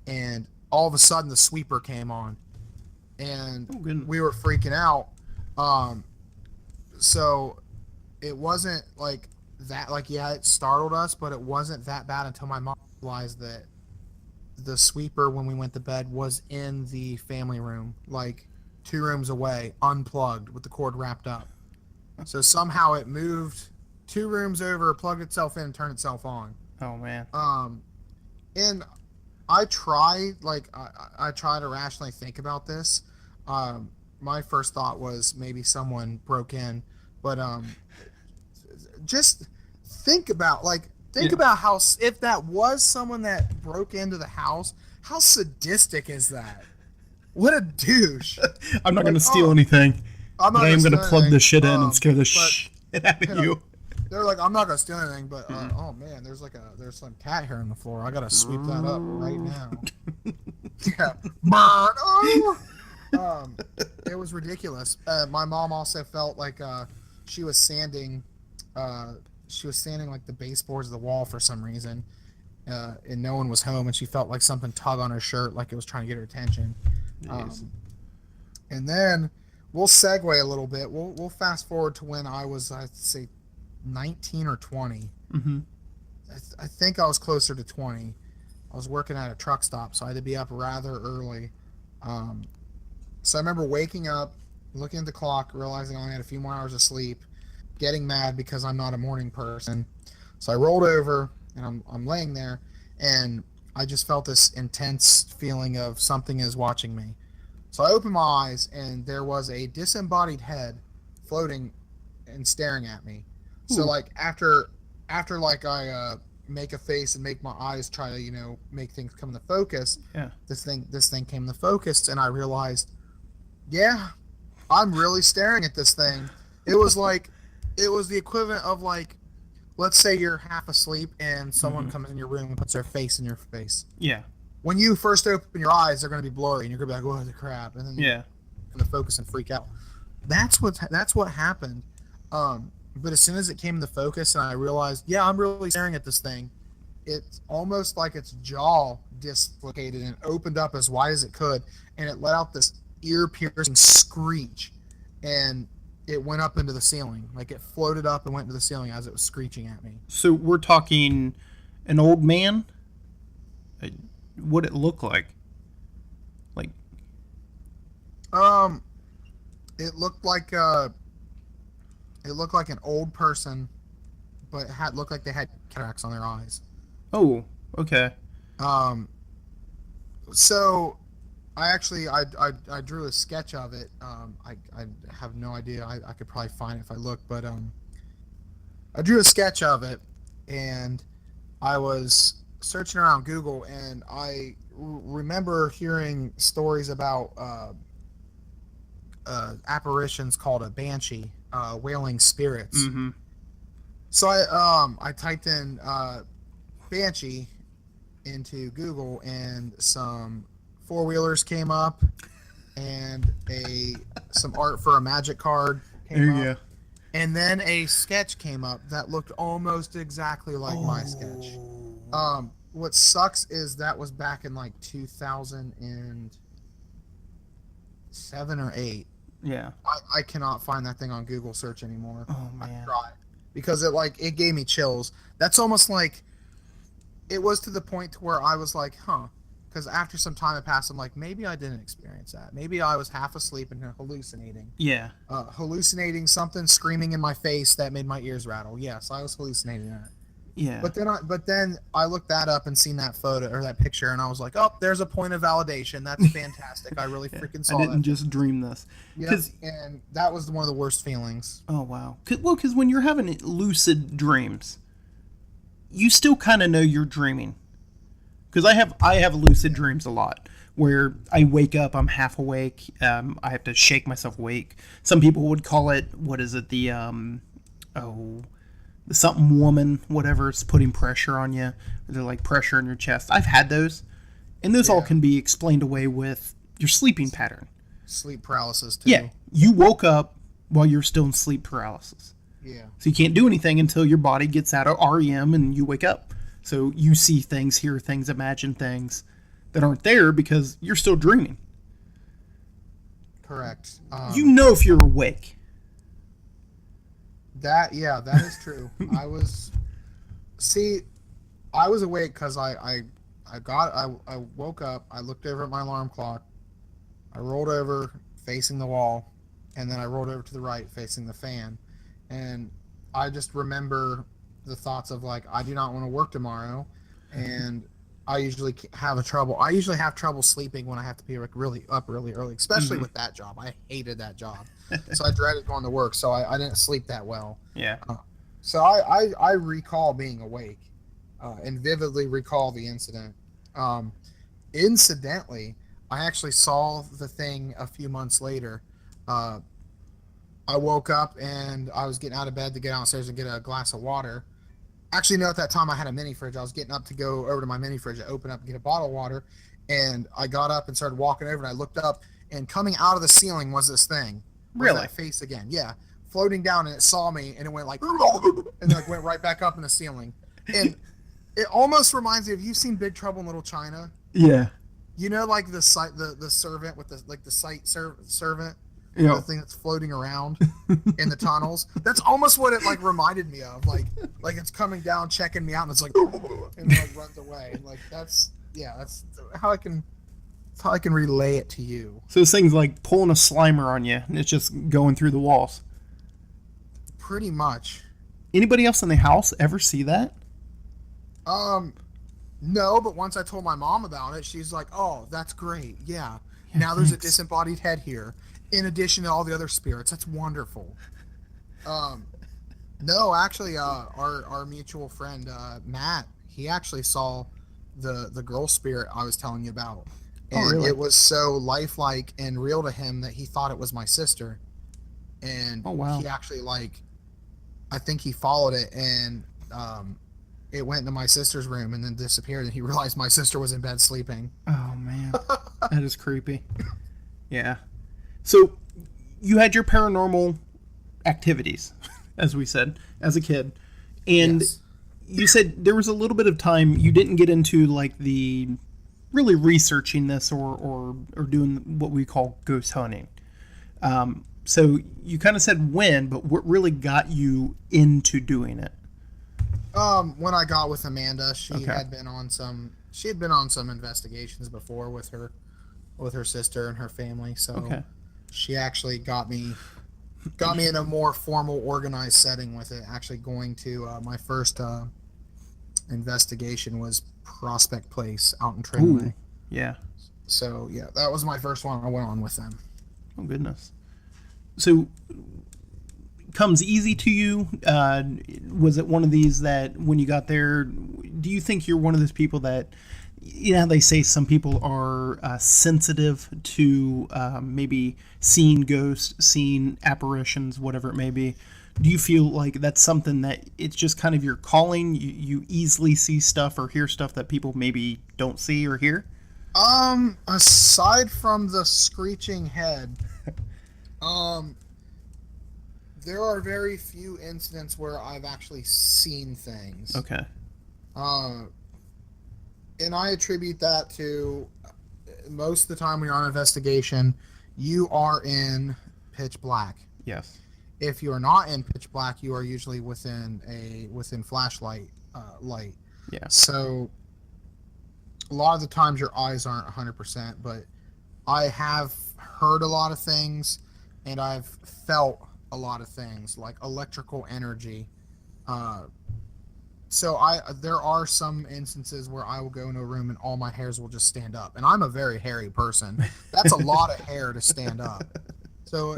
and all of a sudden the sweeper came on, and we were freaking out. So it wasn't like that, like, yeah, it startled us, but it wasn't that bad until my mom realized that the sweeper, when we went to bed, was in the family room, like 2 rooms away, unplugged with the cord wrapped up. So somehow it moved 2 rooms over, plugged itself in, and turned itself on. Oh man. And I try to rationally think about this. My first thought was maybe someone broke in, but just think about about how, if that was someone that broke into the house, how sadistic is that? What a douche. I'm not going to steal anything. I'm not but I am going to plug this shit in and scare the but, shit out of you. They're like, I'm not gonna steal anything, but oh man, there's some cat hair on the floor. I gotta sweep that up right now. Yeah, it was ridiculous. My mom also felt like she was sanding like the baseboards of the wall for some reason, and no one was home, and she felt like something tug on her shirt, like it was trying to get her attention. Jeez. And then we'll segue a little bit. We'll fast forward to when I was, I'd say, 19 or 20. Mm-hmm. I think I was closer to 20. I was working at a truck stop, so I had to be up rather early. Um, so I remember waking up, looking at the clock, realizing I only had a few more hours of sleep, getting mad because I'm not a morning person. So I rolled over and I'm laying there, and I just felt this intense feeling of something is watching me. So I opened my eyes, and there was a disembodied head floating and staring at me. So Ooh. like after like I make a face and make my eyes try to make things come into focus, Yeah. this thing came into focus, and I realized, yeah, I'm really staring at this thing. It was like it was the equivalent of, like, let's say you're half asleep and someone comes in your room and puts their face in your face. Yeah. When you first open your eyes, they're going to be blurry, and you're going to be like, "Oh, the crap!" And then Yeah. you're going to focus and freak out. That's what happened. But as soon as it came into focus, and I realized, yeah, I'm really staring at this thing. It's almost like its jaw dislocated and opened up as wide as it could, and it let out this ear-piercing screech, and it went up into the ceiling. Like, it floated up and went into the ceiling as it was screeching at me. So we're talking an old man. What it look like? Like, It looked like an old person, but it looked like they had cataracts on their eyes. oh, okay. So I drew a sketch of it. I have no idea. I could probably find it if I look, but I drew a sketch of it, and I was searching around Google, and I remember hearing stories about apparitions called a banshee, wailing spirits. Mm-hmm. So I typed in banshee into Google, and some four-wheelers came up, and some art for a magic card came up. Yeah. And then a sketch came up that looked almost exactly like my sketch. What sucks is that was back in like 2007 or 8. Yeah. I cannot find that thing on Google search anymore. Oh I man. tried because it gave me chills. That's almost like it was to the point to where I was like, huh. Because after some time had passed, I'm like, maybe I didn't experience that. Maybe I was half asleep and hallucinating. Yeah. Hallucinating something screaming in my face that made my ears rattle. Yes, I was hallucinating that. Yeah. But then I looked that up and seen that photo or that picture, and I was like, oh, there's a point of validation. That's fantastic. I really freaking saw I didn't that. just dream this. Yeah, and that was one of the worst feelings. Oh wow. Because when you're having lucid dreams, you still kind of know you're dreaming. Because I have lucid dreams a lot, where I wake up, I'm half awake, I have to shake myself awake. Some people would call it, what is it, the something woman, whatever, it's putting pressure on you. They're like pressure in your chest. I've had those, and those all can be explained away with your sleeping pattern. Sleep paralysis too. Yeah, you woke up while you're still in sleep paralysis. Yeah. So you can't do anything until your body gets out of REM and you wake up. So you see things, hear things, imagine things that aren't there because you're still dreaming. Correct. You know if you're awake. That is true. I was awake because I woke up, I looked over at my alarm clock, I rolled over facing the wall, and then I rolled over to the right facing the fan, and I just remember the thoughts of, like, I do not want to work tomorrow, and I usually have trouble sleeping when I have to be really early, especially with that job. I hated that job, so I dreaded going to work. So I didn't sleep that well. Yeah. So I recall being awake, and vividly recall the incident. Incidentally, I actually saw the thing a few months later. I woke up and I was getting out of bed to get downstairs and get a glass of water. Actually, no, at that time I had a mini fridge. I was getting up to go over to my mini fridge to open up and get a bottle of water. And I got up and started walking over, and I looked up, and coming out of the ceiling was this thing. Really? That face again. Yeah. Floating down, and it saw me, and it went like, and like went right back up in the ceiling. And it almost reminds me of, you've seen Big Trouble in Little China? Yeah. You know, like the servant with the servant, the Yeah. thing that's floating around in the tunnels. That's almost what it like reminded me of. Like it's coming down, checking me out, and it's like and then, like runs away. Like that's how I can relay it to you. So this thing's like pulling a Slimer on you, and it's just going through the walls. Pretty much. Anybody else in the house ever see that? Um, no, but once I told my mom about it, she's like, "Oh, that's great. Yeah. Now there's a disembodied head here, in addition to all the other spirits. That's wonderful." Um, no, actually, our mutual friend Matt, he actually saw the girl spirit I was telling you about, Oh, and really? it was so lifelike and real to him that he thought it was my sister, and Oh, wow. he actually like, I think he followed it and it went into my sister's room and then disappeared, and he realized my sister was in bed sleeping. Oh, man. That is creepy. Yeah. So you had your paranormal activities, as we said, as a kid. And Yes. you said there was a little bit of time you didn't get into like the really researching this or doing what we call ghost hunting. So you kind of said when, but what really got you into doing it? When I got with Amanda, Okay. she had been on some investigations before with her sister and her family. So Okay. she actually got me in a more formal, organized setting with it. Actually, going to my first investigation was Prospect Place out in Ooh. Trinway. Yeah. So yeah, that was my first one. I went on with them. Oh, goodness. So comes easy to you? Was it one of these that when you got there, do you think you're one of those people that, you know, how they say some people are sensitive to maybe seeing ghosts, seeing apparitions, whatever it may be? Do you feel like that's something that it's just kind of your calling? You easily see stuff or hear stuff that people maybe don't see or hear? Aside from the screeching head, um, there are very few incidents where I've actually seen things. Okay. Uh, and I attribute that to most of the time when you're on investigation, you are in pitch black. Yes. If you are not in pitch black, you are usually within flashlight light. Yeah. So a lot of the times your eyes aren't 100%, but I have heard a lot of things and I've felt a lot of things like electrical energy. So there are some instances where I will go into a room and all my hairs will just stand up, and I'm a very hairy person. That's a lot of hair to stand up. So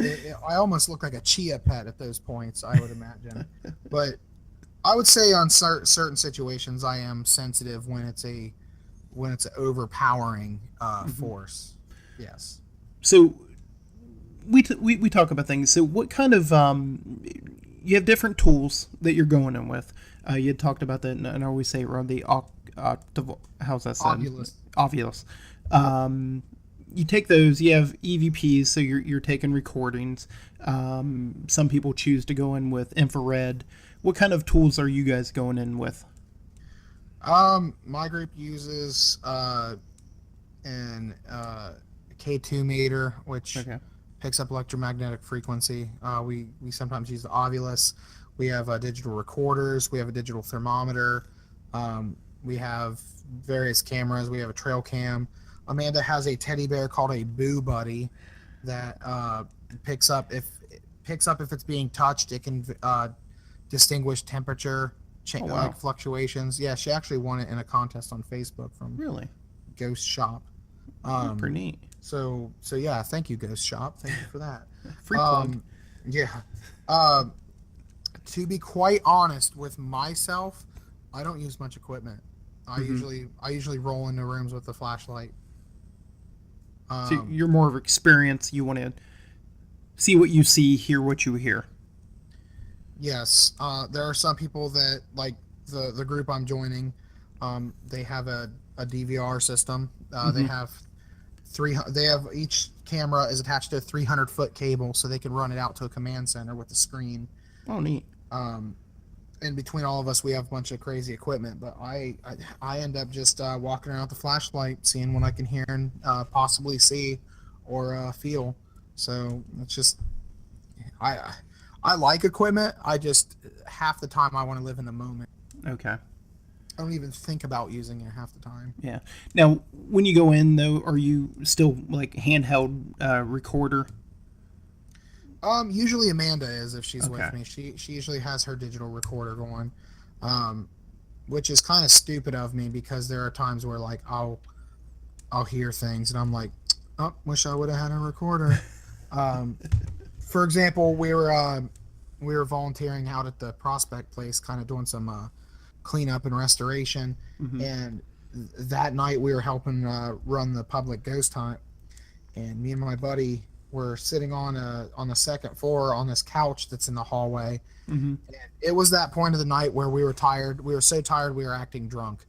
I almost look like a chia pet at those points, I would imagine. But I would say on certain situations I am sensitive when it's an overpowering force. Yes. So we talk about things. So what kind of you have different tools that you're going in with. You had talked about that, and I always say it wrong. The how's that said? Ovulus. Ovulus. You take those. You have EVPs, so you're taking recordings. Some people choose to go in with infrared. What kind of tools are you guys going in with? My group uses an K2 meter, which Okay. picks up electromagnetic frequency. We sometimes use the Ovulus. We have digital recorders. We have a digital thermometer. We have various cameras. We have a trail cam. Amanda has a teddy bear called a Boo Buddy that picks up if it's being touched. It can distinguish temperature Oh, wow. like fluctuations. Yeah, she actually won it in a contest on Facebook from Really? Ghost Shop. Pretty neat. So yeah, thank you, Ghost Shop. Thank you for that. Free plug. Yeah. To be quite honest with myself, I don't use much equipment. I usually roll into rooms with the flashlight. So you're more of experience. You want to see what you see, hear what you hear. Yes. There are some people that like the group I'm joining. They have a DVR system. They have each camera is attached to a 300-foot cable, so they can run it out to a command center with a screen. Oh, neat. in between all of us, we have a bunch of crazy equipment, but I end up just walking around with the flashlight, seeing what I can hear and possibly see or feel. So it's just I I like equipment. I just half the time I want to live in the moment. Okay. I don't even think about using it half the time. Yeah. Now, when you go in though, are you still like handheld recorder? Usually Amanda is if she's Okay. with me. She usually has her digital recorder going, um, which is kind of stupid of me because there are times where like I'll hear things and I'm like, oh, wish I would have had a recorder. Um, for example, we were volunteering out at the Prospect place, kind of doing some cleanup and restoration, Mm-hmm. and that night we were helping run the public ghost hunt, and me and my buddy were sitting on the second floor on this couch that's in the hallway. Mm-hmm. And it was that point of the night where we were tired. We were so tired we were acting drunk,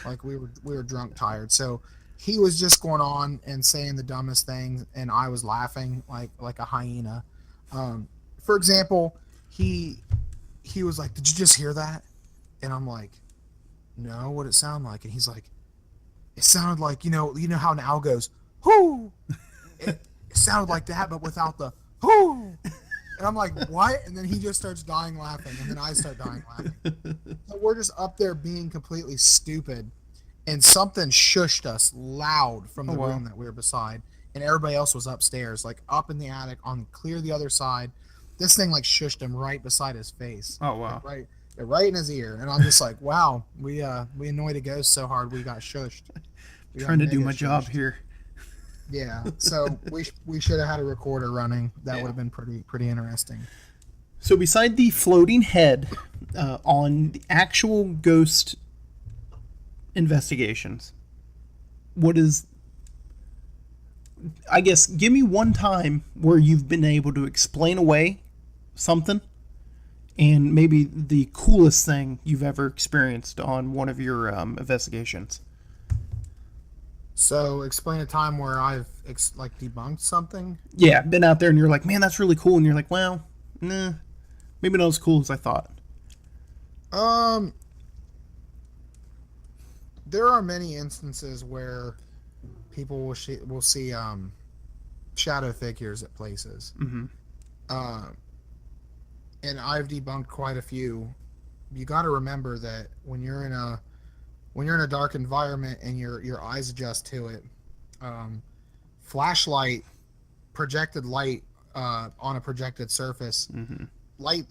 like we were drunk tired. So he was just going on and saying the dumbest things, and I was laughing like a hyena. For example, he was like, "Did you just hear that?" And I'm like, "No, what did it sound like?" And he's like, "It sounded like you know how an owl goes, whoo." It sounded like that, but without the whoo. And I'm like, what? And then he just starts dying laughing, and then I start dying laughing. So we're just up there being completely stupid, and something shushed us loud from Oh, the wow. room that we were beside, and everybody else was upstairs, like up in the attic on clear the other side. This thing like shushed him right beside his face, Oh, wow. like right in his ear, and I'm just like, wow, we annoyed a ghost so hard we got shushed. We got Trying to do mega my job shushed. here. Yeah, so we should have had a recorder running. That Yeah. would have been pretty interesting. So beside the floating head on the actual ghost investigations, what is, I guess, give me one time where you've been able to explain away something and maybe the coolest thing you've ever experienced on one of your investigations. So explain a time where I've like debunked something. Yeah, been out there and you're like, man, that's really cool. And you're like, well, nah, maybe not as cool as I thought. Um, there are many instances where people will see shadow figures at places. Mm-hmm. Um, and I've debunked quite a few. You got to remember that when you're in a dark environment and your eyes adjust to it, um, flashlight projected light on a projected surface, Mm-hmm. light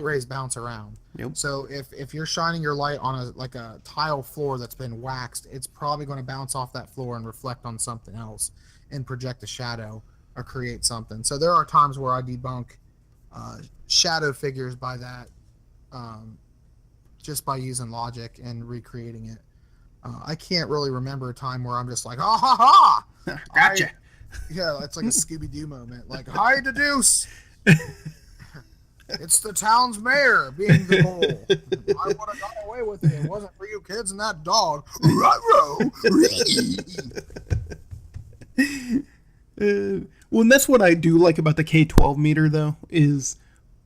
rays bounce around. Yep. So if you're shining your light on a tile floor that's been waxed, it's probably going to bounce off that floor and reflect on something else and project a shadow or create something. So there are times where I debunk shadow figures by that, um, just by using logic and recreating it. I can't really remember a time where I'm just like, ah ha ha. Gotcha. Yeah, it's like a Scooby Doo moment. Like, hide the deuce. It's the town's mayor being the bull. I would have got away with it. It wasn't for you kids and that dog. Well, and that's what I do like about the K-12 meter, though, is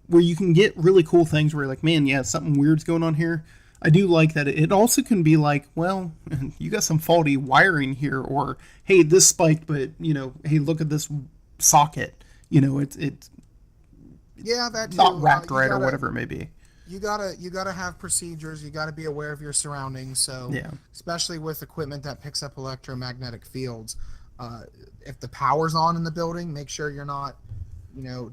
where you can get really cool things where you're like, man, yeah, something weird's going on here. I do like that. It also can be like, well, you got some faulty wiring here, or hey, this spiked, but hey, look at this socket. It's Yeah, that too. not wrapped You right or gotta- whatever it may be. You gotta have procedures. You gotta be aware of your surroundings. So, Yeah. especially with equipment that picks up electromagnetic fields, if the power's on in the building, make sure you're not,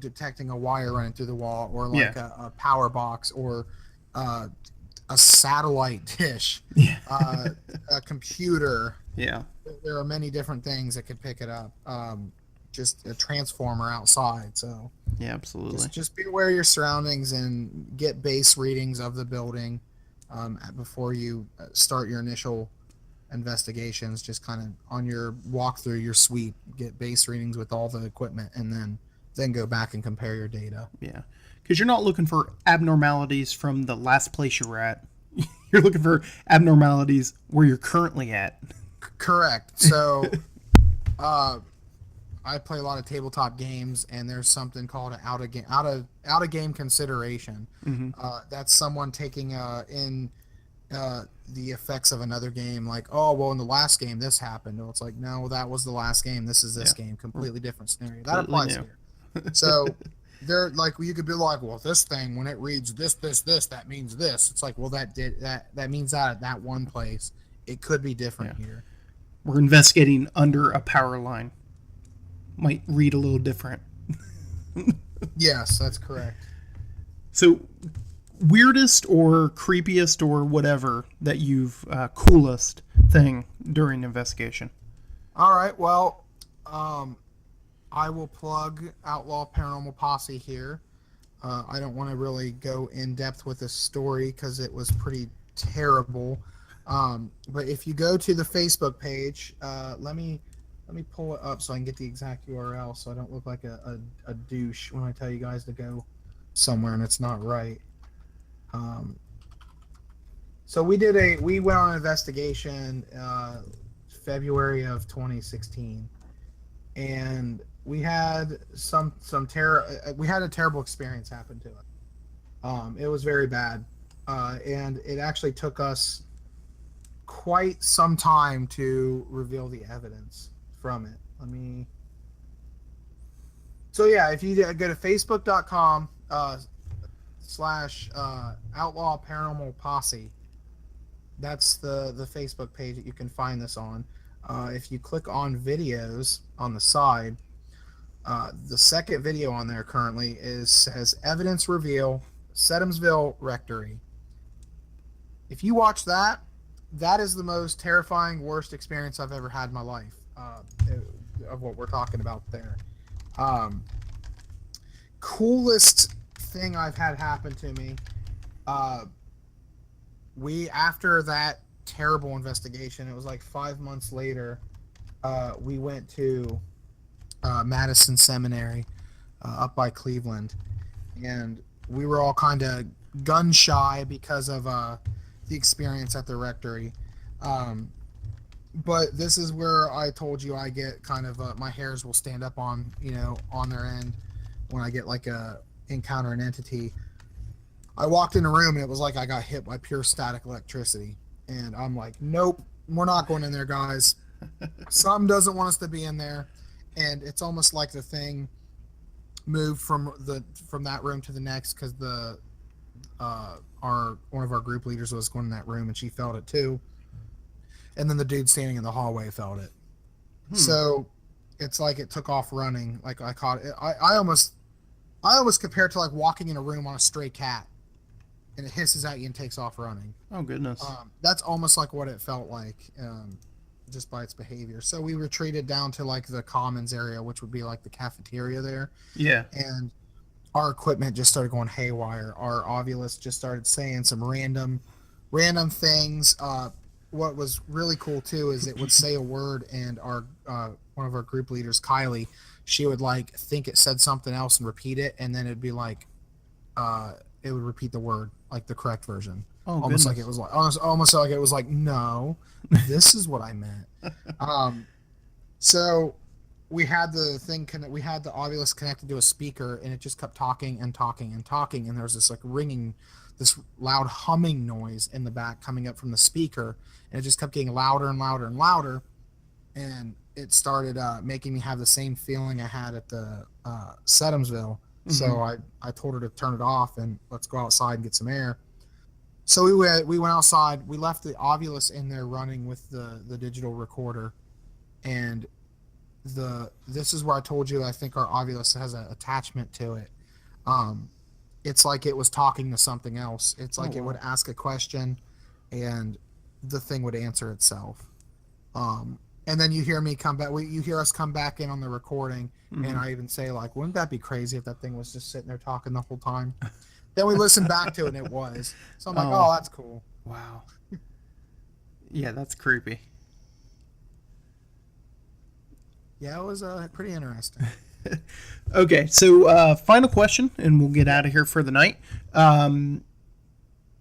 detecting a wire running through the wall or like Yeah. a power box or a satellite dish, Yeah. a computer. Yeah. There are many different things that could pick it up. Just a transformer outside. So Yeah. Absolutely. just be aware of your surroundings and get base readings of the building before you start your initial investigations. Just kind of on your walk through your suite, get base readings with all the equipment, and then go back and compare your data. Yeah. Because you're not looking for abnormalities from the last place you were at. You're looking for abnormalities where you're currently at. Correct. So, I play a lot of tabletop games, and there's something called an out of game consideration. Mm-hmm. That's someone taking in the effects of another game, like, oh, well, in the last game this happened. Well, it's like, no, that was the last game. This is this Yeah. game, completely different scenario. That Completely applies new. here. So they're like, you could be like, well, this thing when it reads this, that means this. It's like, well, that means that at that one place. It could be different here. We're investigating under a power line. Might read a little different. Yes, that's correct. So, weirdest or creepiest or whatever that you've coolest thing during investigation. All right. Well, I will plug Outlaw Paranormal Posse here. I don't want to really go in depth with this story because it was pretty terrible. But if you go to the Facebook page, let me pull it up so I can get the exact URL so I don't look like a douche when I tell you guys to go somewhere and it's not right. So we went on an investigation February of 2016, and we had we had a terrible experience happen to us. It was very bad, and it actually took us quite some time to reveal the evidence from it. So yeah, if you go to facebook.com / Outlaw Paranormal Posse, that's the Facebook page that you can find this on. If you click on videos on the side, the second video on there currently says evidence reveal Sedumsville Rectory. If you watch that, that is the most terrifying, worst experience I've ever had in my life, of what we're talking about there. Coolest thing I've had happen to me, after that terrible investigation, it was like 5 months later, we went to Madison Seminary up by Cleveland, and we were all kind of gun shy because of the experience at the rectory. But this is where I told you I get kind of my hairs will stand up on their end when I get like encounter an entity. I walked in a room and it was like I got hit by pure static electricity, and I'm like, nope, we're not going in there, guys. Some doesn't want us to be in there, and it's almost like the thing moved from that room to the next because one of our group leaders was going in that room and she felt it too, and then the dude standing in the hallway felt it. So it's like it took off running. Like I caught it. I almost compare it to like walking in a room on a stray cat, and it hisses at you and takes off running. Oh goodness. That's almost like what it felt like, just by its behavior. So we retreated down to like the commons area, which would be like the cafeteria there. Yeah. And our equipment just started going haywire. Our Ovulus just started saying some random things. What was really cool too is it would say a word, and our one of our group leaders, Kylie, she would like think it said something else and repeat it, and then it'd be like it would repeat the word like the correct version. Oh, almost goodness. like it was like almost like it was like, no, this is what I meant. So we had the Ovulus connected to a speaker, and it just kept talking and talking and talking, and there was this like ringing, this loud humming noise in the back coming up from the speaker, and it just kept getting louder and louder and louder, and it started making me have the same feeling I had at the Sedumsville. Mm-hmm. So I told her to turn it off and let's go outside and get some air. So we went outside. We left the Ovulus in there running with the digital recorder, and this is where I told you I think our Ovulus has an attachment to it. It's like it was talking to something else. It's like it would ask a question, and the thing would answer itself. And then you hear me come back. You hear us come back in on the recording, and I even say like, "Wouldn't that be crazy if that thing was just sitting there talking the whole time?" Then we listened back to it, and it was. So I'm like, "Oh, that's cool." Wow. Yeah, that's creepy. Yeah, it was pretty interesting. Okay, so final question, and we'll get out of here for the night.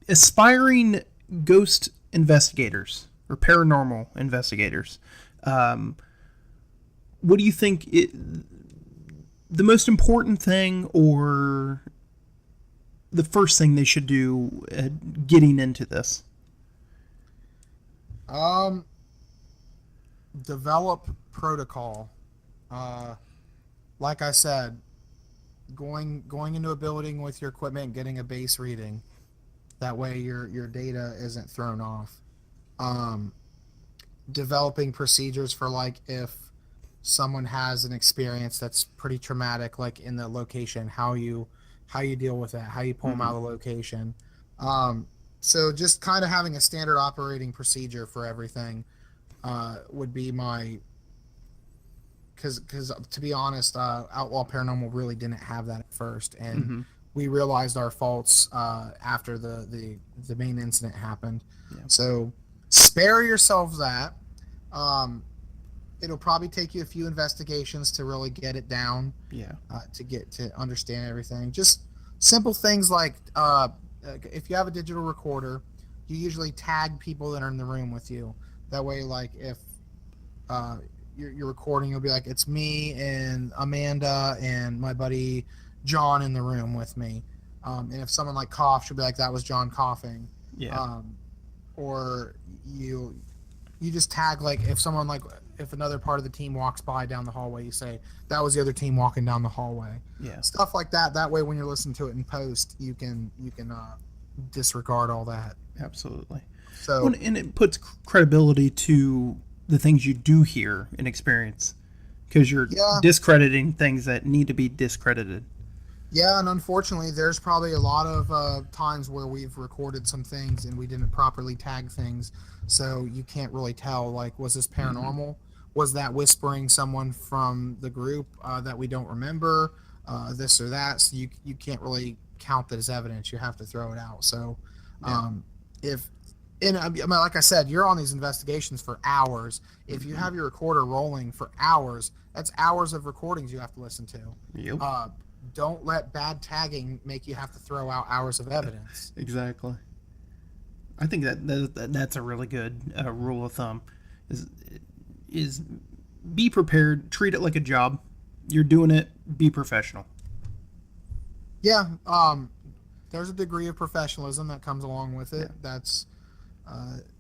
Aspiring ghost investigators or paranormal investigators, what do you think the most important thing, or the first thing they should do getting into this? Develop protocol. Like I said, going into a building with your equipment, getting a base reading. That way your data isn't thrown off. Developing procedures for, like, if someone has an experience that's pretty traumatic, like in the location, how you deal with that, how you pull them out of the location. So just kind of having a standard operating procedure for everything would be my, because to be honest, Outlaw Paranormal really didn't have that at first, and we realized our faults after the main incident happened. Yeah. So spare yourselves that. It'll probably take you a few investigations to really get it down. Yeah. To get to understand everything. Just simple things like if you have a digital recorder, you usually tag people that are in the room with you. That way, like, if you're recording, you'll be like, it's me and Amanda and my buddy John in the room with me. And if someone like coughs, you'll be like, that was John coughing. Yeah. Or you just tag, like, if another part of the team walks by down the hallway, you say that was the other team walking down the hallway. Yeah. Stuff like that. That way, when you're listening to it in post, you can disregard all that. Absolutely. So, and it puts credibility to the things you do hear and experience, because you're discrediting things that need to be discredited. Yeah, and unfortunately, there's probably a lot of times where we've recorded some things and we didn't properly tag things, so you can't really tell, like, was this paranormal? Was that whispering someone from the group that we don't remember? This or that? So you can't really count that as evidence. You have to throw it out. So like I said, you're on these investigations for hours. If you have your recorder rolling for hours, that's hours of recordings you have to listen to. Yep. Don't let bad tagging make you have to throw out hours of evidence. Exactly. I think that's a really good rule of thumb. Is be prepared. Treat it like a job. You're doing it. Be professional. Yeah. There's a degree of professionalism that comes along with it. Yeah. That's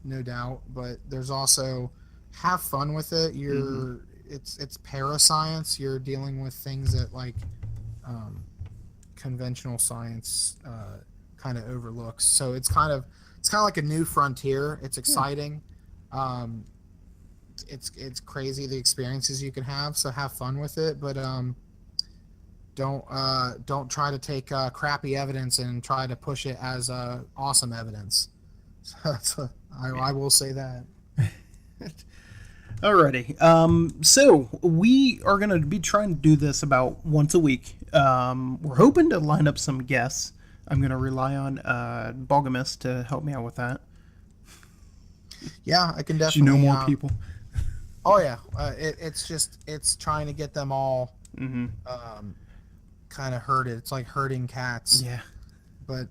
no doubt. But there's also, have fun with it. It's parascience. You're dealing with things that, like, conventional science kind of overlooks. So it's kind of like a new frontier. It's exciting. It's crazy the experiences you can have. So have fun with it, but don't try to take crappy evidence and try to push it as awesome evidence. So I will say that. Alrighty. So we are going to be trying to do this about once a week. We're hoping to line up some guests. I'm going to rely on Boggs to help me out with that. Yeah, I can definitely. You know more people. Oh yeah, it's trying to get them all kind of herded. It's like herding cats. Yeah. But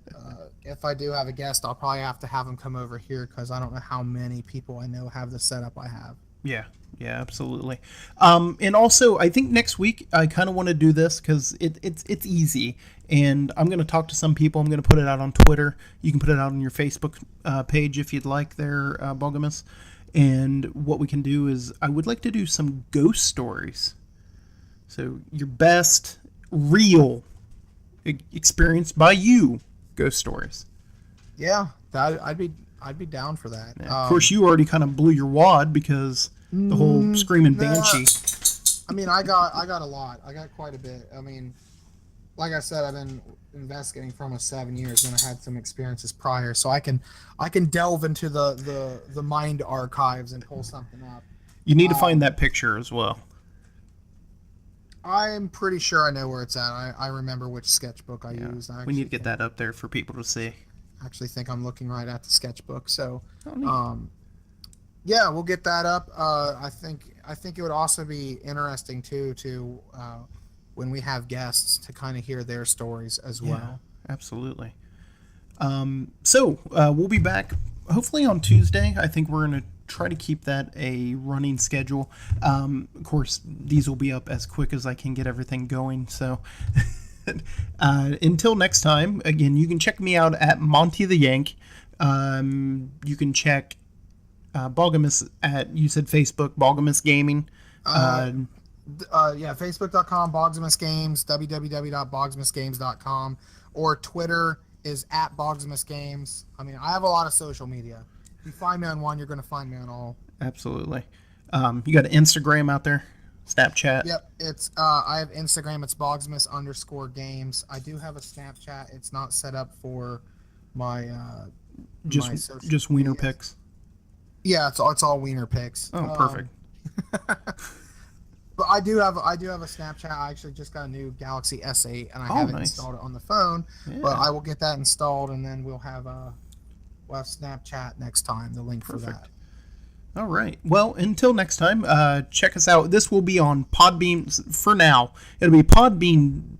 if I do have a guest, I'll probably have to have them come over here, because I don't know how many people I know have the setup I have. Yeah, absolutely. And also, I think next week I kind of want to do this because it's easy, and I'm going to talk to some people. I'm going to put it out on Twitter. You can put it out on your Facebook page if you'd like there, Boggs. And what we can do is, I would like to do some ghost stories. So your best real experience by you ghost stories. Yeah, I'd be down for that. Yeah, of course, you already kind of blew your wad because the whole screaming banshee. I mean, I got a lot. I got quite a bit. I mean, like I said, I've been investigating for almost 7 years, and I had some experiences prior, so I can delve into the mind archives and pull something up. You need to find that picture as well. I'm pretty sure I know where it's at. I remember which sketchbook I used. We need to get that up there for people to see. I actually think I'm looking right at the sketchbook. So, yeah, we'll get that up. I think it would also be interesting to when we have guests to kind of hear their stories as well. Absolutely. So we'll be back hopefully on Tuesday. I think we're going to try to keep that a running schedule. Of course, these will be up as quick as I can get everything going. So until next time, again, you can check me out at Monty the Yank. You can check Boggamus at, you said Facebook, Boggamus Gaming. Facebook.com, Boggsmas Games, www.boggsmasgames.com, or Twitter is at Boggsmas Games. I mean, I have a lot of social media. If you find me on one, you're going to find me on all. Absolutely. You got an Instagram out there? Snapchat? Yep. It's I have Instagram. It's Boggsmas_games. I do have a Snapchat. It's not set up for my just wiener media. pics. Yeah, it's all wiener pics. Oh, perfect. But I do have a Snapchat. I actually just got a new Galaxy S8 and I haven't installed it on the phone. Yeah. But I will get that installed and then we'll have Snapchat next time. The link for that. All right. Well, until next time, check us out. This will be on Podbean for now. It'll be Podbean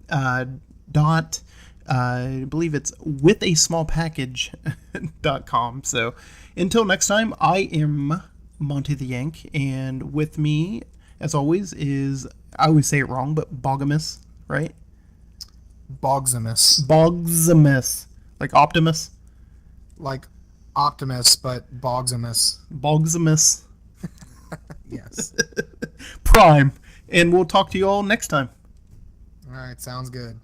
I believe it's withasmallpackage.com. So until next time, I am Monty the Yank, and with me, as always, is, I always say it wrong, but Boggamus, right? Boggsmas. Like Optimus? Like Optimus, but Boggsmas. Yes. Prime. And we'll talk to you all next time. All right, sounds good.